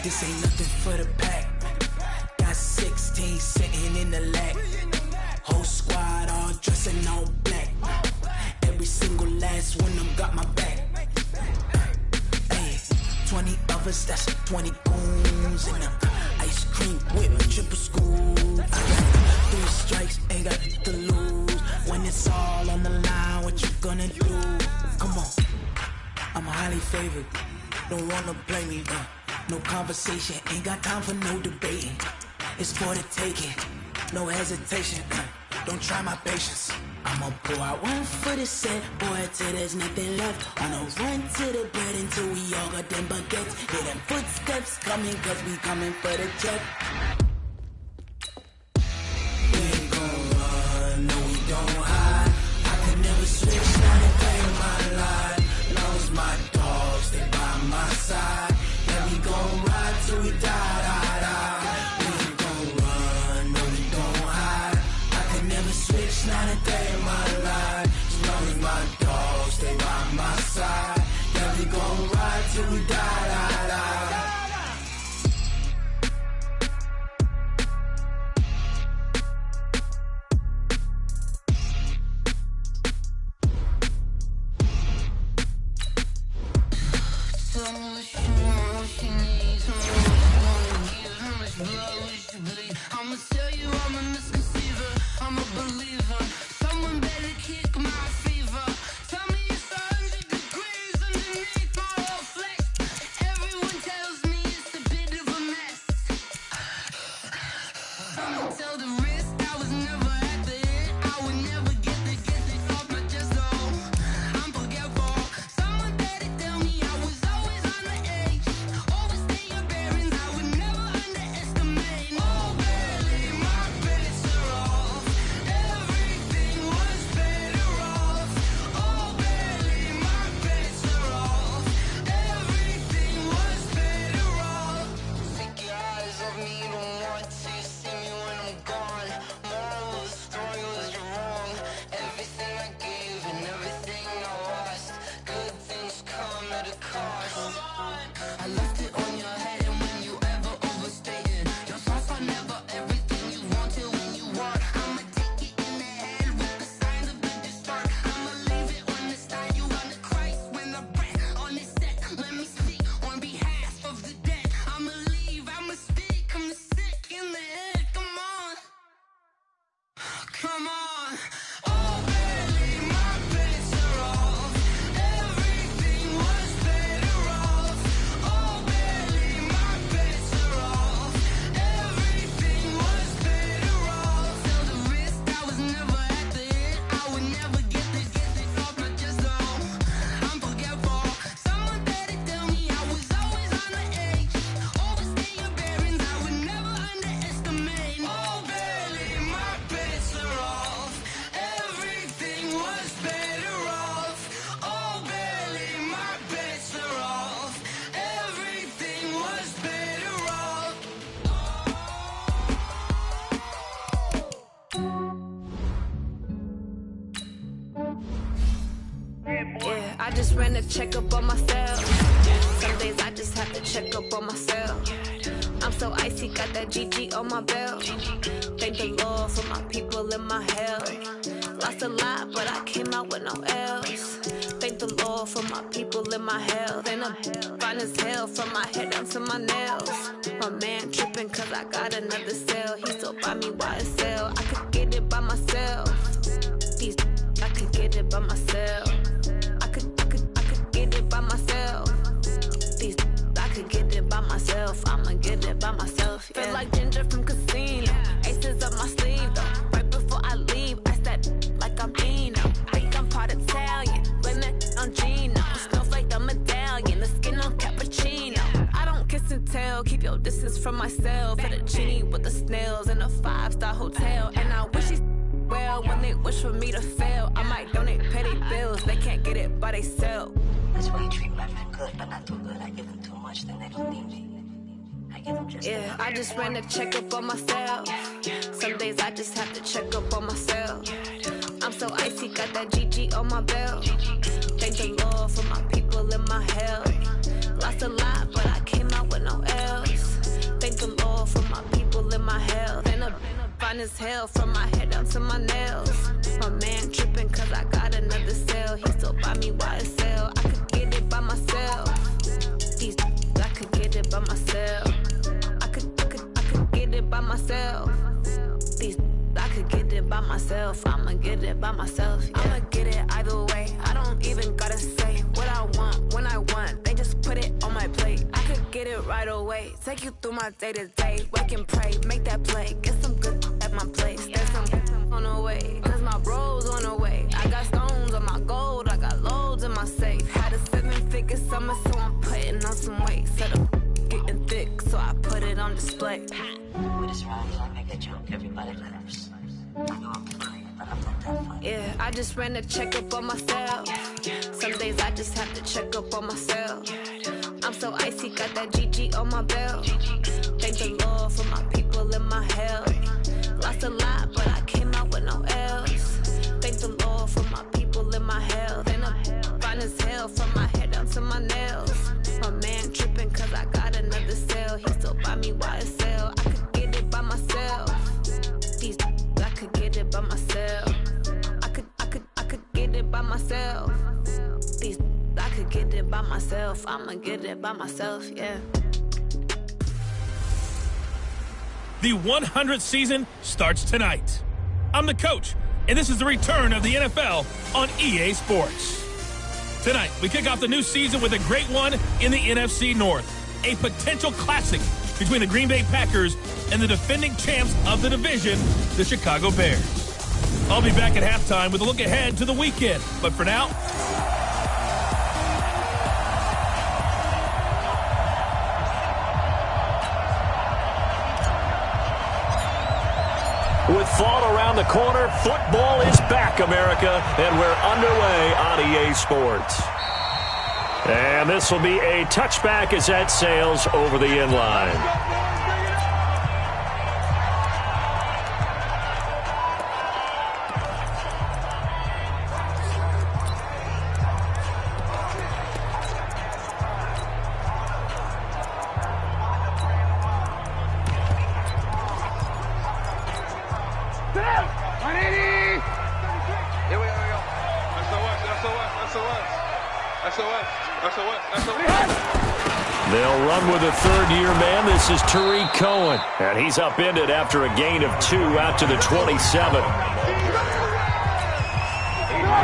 Speaker 12: This ain't nothing for the pack. Got 16 sitting in the lap. Whole squad all dressing all black. Every single last one of them got my back. Hey, 20 of us, that's 20 goons. And ice cream with triple scoop. I got 3 strikes, ain't got to lose. When it's all on the line, what you gonna do? Come on, I'm highly favored. Don't wanna blame me, no conversation, ain't got time for no debating. It's for the taking, no hesitation. Don't try my patience. I'ma pull out 1 foot of set, boy, till there's nothing left. On a run to the bed until we all got them baguettes. Hear them footsteps coming, cause we coming for the check. We ain't gon' run, no we don't hide. I could never switch, not to play my line. Long as my dogs, they by my side. Yeah, we gon' ride till we die, die, die. We ain't gon' run, no we don't hide. I could never switch, not a day in my life. As long as my dogs stay by my side. Yeah, we gon' ride till we die, die, die.
Speaker 13: I'ma tell you I'm a misconceiver, I'm a believer. Someone better kick my fever. Tell me it's 100 degrees underneath my whole flesh. Everyone tells me it's a bit of a mess. I'ma tell the risk I was never at the end. I would never get this off my chest, though. I'm forgetful. Someone better tell me I was always on the edge. Overstay your bearings, I would never underestimate. Oh, barely, my bets are off. Everything was better off. Oh, barely, my bets are off. Everything was better off. Take your eyes off me, don't want to see me when I'm gone. Moral of the story was you're wrong. Everything I gave and everything I lost. Good things come at a cost. I left it on your head, and when you ever overstay it, your thoughts are never everything you wanted when you want. I'ma take it in the head with the signs of the distort. I'ma leave it on the side. You on the Christ when the breath on this set. Let me speak on behalf of the dead. I'ma leave, I'ma speak. I'm sick in the head. Come on, come on. Oh, barely, my bets are off. Everything was better off. Oh, barely, my bets are off. Everything was better off. Tell the risk I was never at the end. I would never get this off my chest, though. I'm forgetful. Someone better tell me I was always on the edge. Overstay your bearings, I would never underestimate. Oh, barely, my bets are off. Everything was better off. Oh, barely, my bets are off. Everything was better off.
Speaker 14: Yeah, I just ran a checkup on myself. Some days I just have to check up on myself. I'm so icy, got that GG on my belt. Thank the Lord for my people in my health. Lost a lot, but I came out with no else. Thank the Lord for my people in my health. And I'm fine as hell from my head down to my nails. My man tripping cause I got another cell. He still buy me YSL. I could get it by myself. These I could get it by myself. I could get it by myself. These I could get it by myself. I'ma get it by myself. Yeah. Feel like Ginger from Casino. Aces up my sleeve though. Right before I leave, I said like I'm Dino. Think I'm part Italian. Blame that on Gino. Snowflake the medallion. The skin on cappuccino. I don't kiss and tell. Keep your distance from myself. Fettuccine with the snails in a 5-star hotel. And I wish he's well when they wish for me to fail. I might donate petty bills. They can't get it by they self.
Speaker 15: That's why you treat my men good, but not too good. I give them too much, then they don't need me. I give them just
Speaker 14: Yeah, I just ran a checkup on myself. Some days I just have to check up on myself. I'm so icy, got that GG on my belt. Thank the Lord for my people in my health. Lost a lot, but I came out with no else. fine as hell from my head down to my nails. My man tripping cause I got another sale. He still buy me YSL. I could get it by myself. These I could get it by myself. I could get it by myself. These I could get it by myself. I'ma get it by myself. Yeah. I'ma get it either way. I don't even gotta say what I want when I want. They just put it on my plate. I could get it right away. Take you through my day to day. Wake and pray, make that play. Get some good at my place. There's some on the way. Cause my bro's on the way. I got stones on my gold. I got loads in my safe. Had a 7-figure summer, so I'm putting on some weight. Set up getting thick, so I put it on display.
Speaker 15: With this round, I make a joke, everybody laughs. I know I'm funny, but I'm not that funny.
Speaker 14: Yeah, I just ran a checkup on myself. Some days I just have to check up on myself. I'm so icy, got that GG on my belt. Thank the Lord for my people in my health. Lost a lot, but I came out with no L's. Thank the Lord for my people in my health. And I'm fine as hell from my head down to my nails. My man tripping cause I got another sale. He still buy me YSL. I could get it by myself. These I could get it by myself. I could get it by myself. These I could get it by myself. I'ma get it by myself, yeah.
Speaker 16: The 100th season starts tonight. I'm the coach, and this is the return of the NFL on EA Sports. Tonight, we kick off the new season with a great one in the NFC North. A potential classic between the Green Bay Packers and the defending champs of the division, the Chicago Bears. I'll be back at halftime with a look ahead to the weekend. But for now,
Speaker 5: with fall around the corner, football is back, America, and we're underway on EA Sports. And this will be a touchback as that sails over the inline. They'll run with a third-year man. This is Tariq Cohen, and he's upended after a gain of 2 out to the 27.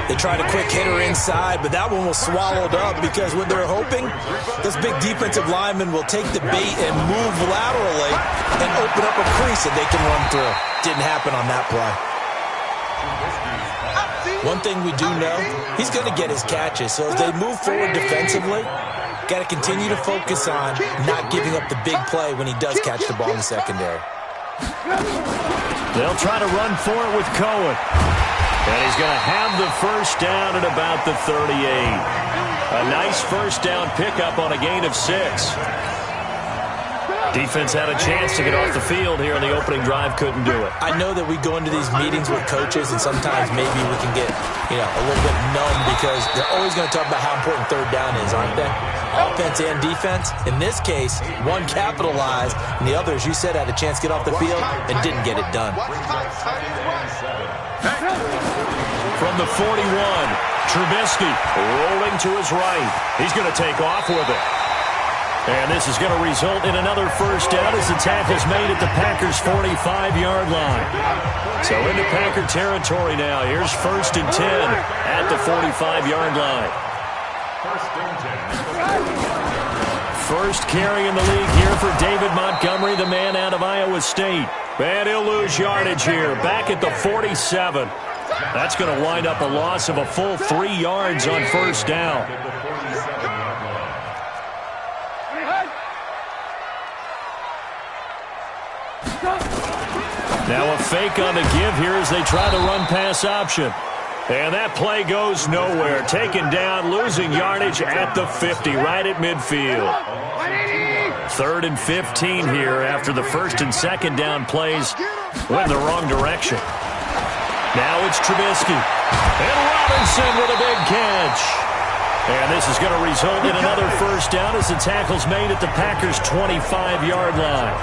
Speaker 8: They tried a quick hitter inside, but that one was swallowed up because what they're hoping, this big defensive lineman will take the bait and move laterally and open up a crease that they can run through. Didn't happen on that play. One thing we do know, he's going to get his catches. So as they move forward defensively, got to continue to focus on not giving up the big play when he does catch the ball in the secondary.
Speaker 5: They'll try to run for it with Cohen. And he's going to have the first down at about the 38. A nice first down pickup on a gain of 6. Defense had a chance to get off the field here in the opening drive, couldn't do it.
Speaker 8: I know that we go into these meetings with coaches, and sometimes maybe we can get, a little bit numb because they're always going to talk about how important third down is, aren't they? Offense and defense. In this case, one capitalized, and the other, as you said, had a chance to get off the field and didn't get it done.
Speaker 5: From the 41, Trubisky rolling to his right. He's going to take off with it. And this is going to result in another first down as the tackle's made at the Packers' 45-yard line. So into Packer territory now. Here's 1st and 10 at the 45-yard line. First carry in the league here for David Montgomery, the man out of Iowa State. And he'll lose yardage here, back at the 47. That's going to wind up a loss of a full 3 yards on first down. Now a fake on the give here as they try to run pass option. And that play goes nowhere. Taken down, losing yardage at the 50, right at midfield. 3rd and 15 here after the 1st and 2nd down plays went in the wrong direction. Now it's Trubisky. And Robinson with a big catch. And this is going to result in another first down as the tackle's made at the Packers' 25-yard line.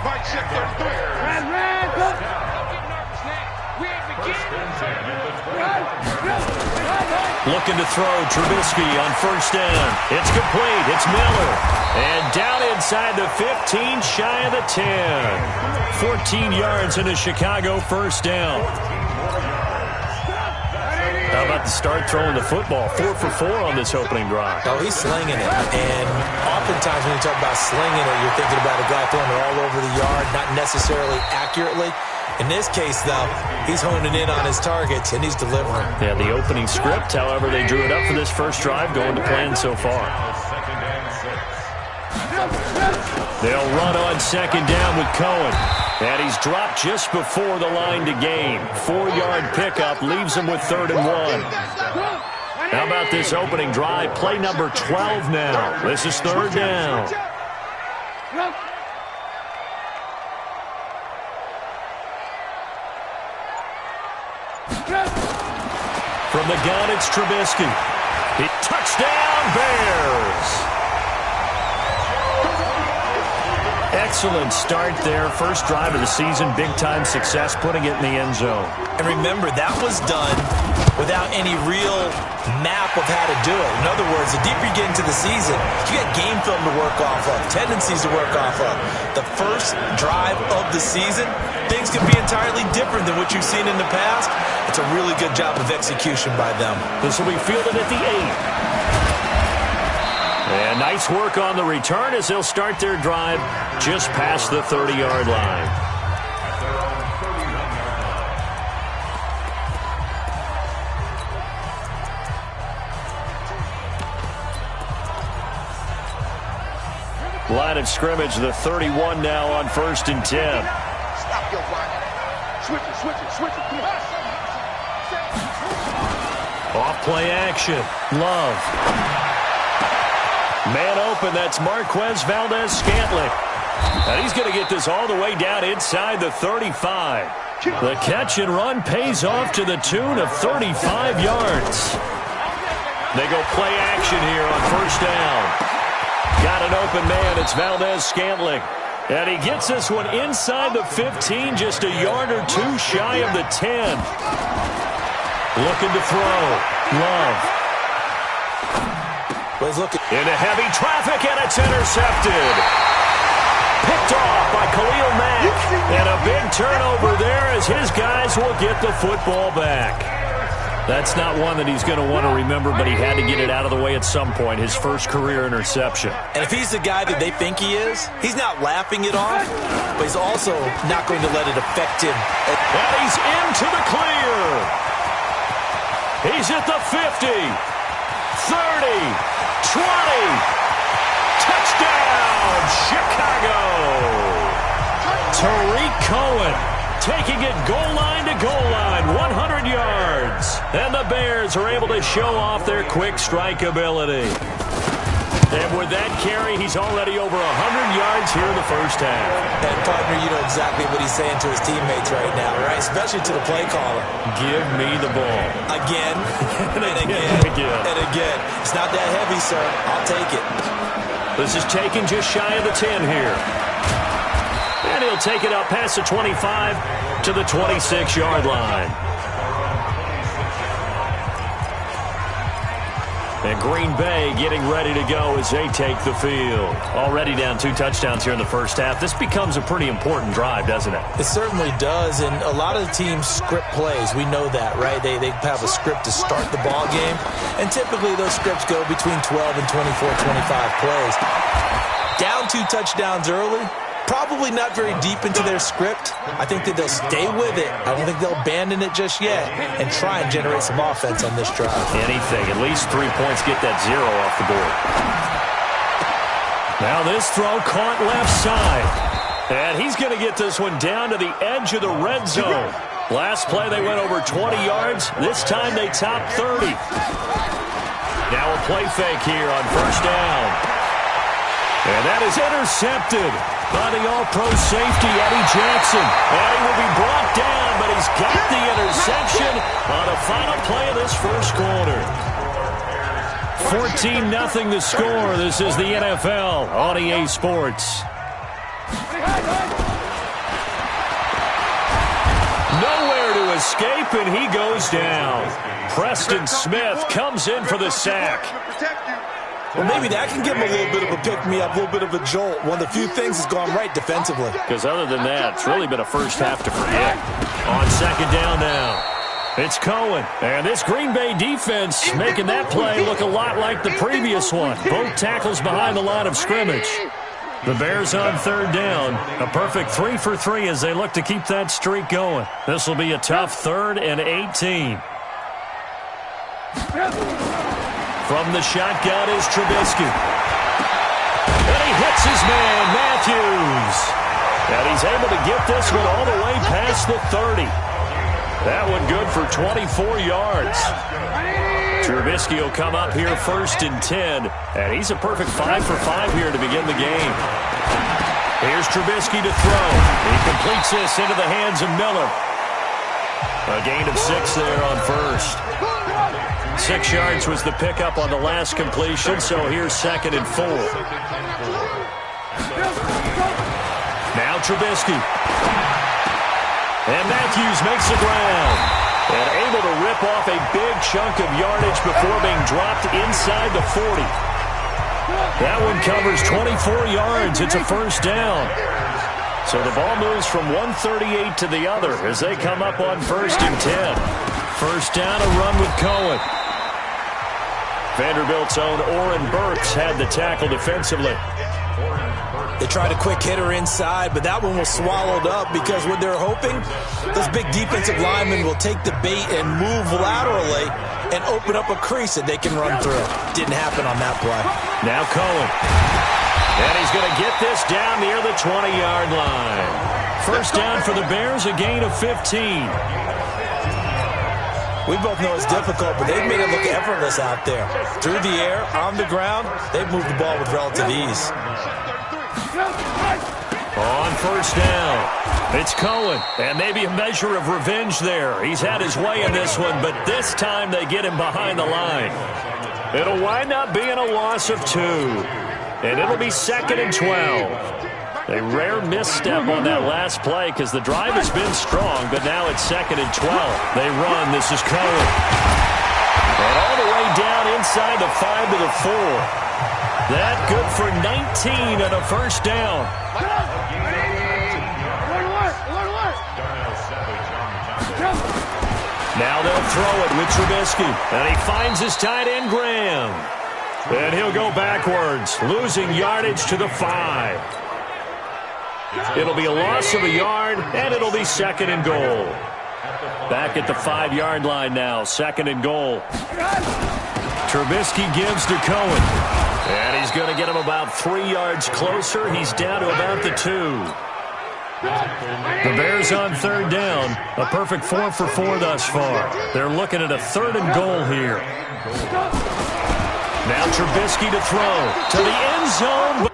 Speaker 9: Mike, check 3. Red.
Speaker 5: Looking to throw, Trubisky on first down. It's complete. It's Miller. And down inside the 15, shy of the 10. 14 yards into Chicago, first down. How about the start throwing the football? 4 for 4 on this opening drive.
Speaker 8: Oh, he's slinging it. And oftentimes when you talk about slinging it, you're thinking about a guy throwing it all over the yard, not necessarily accurately. In this case, though, he's honing in on his targets, and he's delivering.
Speaker 5: Yeah, the opening script, however, they drew it up for this first drive, going to plan so far. They'll run on second down with Cohen. And he's dropped just before the line to gain. 4-yard pickup leaves him with 3rd and 1. How about this opening drive? Play number 12 now. This is 3rd down. From the gun, it's Trubisky. Touchdown, Bears! Excellent start there. First drive of the season. Big-time success, putting it in the end zone.
Speaker 8: And remember, that was done without any real map of how to do it. In other words, the deeper you get into the season, you got game film to work off of, tendencies to work off of. The first drive of the season, things could be entirely different than what you've seen in the past. It's a really good job of execution by them.
Speaker 5: This will be fielded at the 8. And nice work on the return as they'll start their drive just past the 30-yard line. Line of scrimmage, the 31 now on 1st and 10.
Speaker 7: Stop your whining. Switch it. Come on.
Speaker 5: Off play action. Love. Man open, that's Marquez Valdez-Scantling. And he's going to get this all the way down inside the 35. The catch and run pays off to the tune of 35 yards. They go play action here on first down. Got an open man, it's Valdez-Scantling. And he gets this one inside the 15, just a yard or two shy of the 10. Looking to throw. Love. Into heavy traffic, and it's intercepted. Picked off by Khalil Mack. And a big turnover there as his guys will get the football back. That's not one that he's going to want to remember, but he had to get it out of the way at some point, his first career interception.
Speaker 8: And if he's the guy that they think he is, he's not laughing it off, but he's also not going to let it affect him.
Speaker 5: And he's into the clear. He's at the 50, 30, 20. Touchdown, Chicago. Tariq Cohen taking it goal line to goal line, 100 yards. And the Bears are able to show off their quick strike ability. And with that carry, he's already over 100 yards here in the first half.
Speaker 8: And, partner, you know exactly what he's saying to his teammates right now, right? Especially to the play caller.
Speaker 5: Give me the ball.
Speaker 8: Again, and again. It's not that heavy, sir. I'll take it.
Speaker 5: This is taken just shy of the 10 here. And he'll take it up past the 25 to the 26-yard line. And Green Bay getting ready to go as they take the field. Already down 2 touchdowns here in the first half. This becomes a pretty important drive, doesn't it?
Speaker 8: It certainly does, and a lot of the teams script plays. We know that, right? They have a script to start the ball game, and typically those scripts go between 12 and 24, 25 plays. Down 2 touchdowns early, probably not very deep into their script. I think that they'll stay with it. I don't think they'll abandon it just yet and try and generate some offense on this drive.
Speaker 5: Anything. At least 3 points, get that 0 off the board. Now this throw caught left side. And he's going to get this one down to the edge of the red zone. Last play they went over 20 yards. This time they topped 30. Now a play fake here on first down. And that is intercepted by the all-pro safety, Eddie Jackson. And he will be brought down, but he's got the interception on the final play of this first quarter. 14-0 the score. This is the NFL on EA Sports. escape, and he goes down. Preston Smith comes in for the sack.
Speaker 8: Well, maybe that can give him a little bit of a pick-me-up, a little bit of a jolt. One of the few things that's gone right defensively.
Speaker 5: Because other than that, it's really been a first half to forget. On second down now, it's Cohen. And this Green Bay defense making that play look a lot like the previous one. Both tackles behind the line of scrimmage. The Bears on third down. A perfect 3 for 3 as they look to keep that streak going. This will be a tough 3rd and 18. From the shotgun is Trubisky. And he hits his man, Matthews. And he's able to get this one all the way past the 30. That one good for 24 yards. Trubisky will come up here 1st and 10. And he's a perfect 5 for 5 here to begin the game. Here's Trubisky to throw. He completes this into the hands of Miller. A gain of 6 there on first. 6 yards was the pickup on the last completion, so here's 2nd and 4. Now Trubisky. And Matthews makes the ground. And able to rip off a big chunk of yardage before being dropped inside the 40. That one covers 24 yards. It's a first down. So the ball moves from 138 to the other as they come up on 1st and 10. First down, a run with Cohen. Vanderbilt's own Oren Burks had the tackle defensively.
Speaker 8: They tried a quick hitter inside, but that one was swallowed up because what they're hoping, those big defensive linemen will take the bait and move laterally and open up a crease that they can run through. Didn't happen on that play.
Speaker 5: Now Cohen. And he's going to get this down near the 20-yard line. First down for the Bears, a gain of 15.
Speaker 8: We both know it's difficult, but they've made it look effortless out there. Through the air, on the ground, they've moved the ball with relative ease.
Speaker 5: On first down, it's Cohen, and maybe a measure of revenge there. He's had his way in this one, but this time they get him behind the line. It'll wind up being a loss of 2, and it'll be 2nd and 12. A rare misstep on that last play because the drive has been strong, but now it's 2nd and 12. They run. This is Cohen. And all the way down inside the 5 to the 4. That good for 19 and a first down. Now they'll throw it with Trubisky. And he finds his tight end, Graham. And he'll go backwards, losing yardage to the 5. It'll be a loss of a yard, and it'll be 2nd and goal. Back at the 5-yard line now, 2nd and goal. Trubisky gives to Cohen. And he's going to get him about 3 yards closer. He's down to about the 2. The Bears on third down. A perfect 4 for 4 thus far. They're looking at a 3rd and goal here. Now Trubisky to throw to the end zone.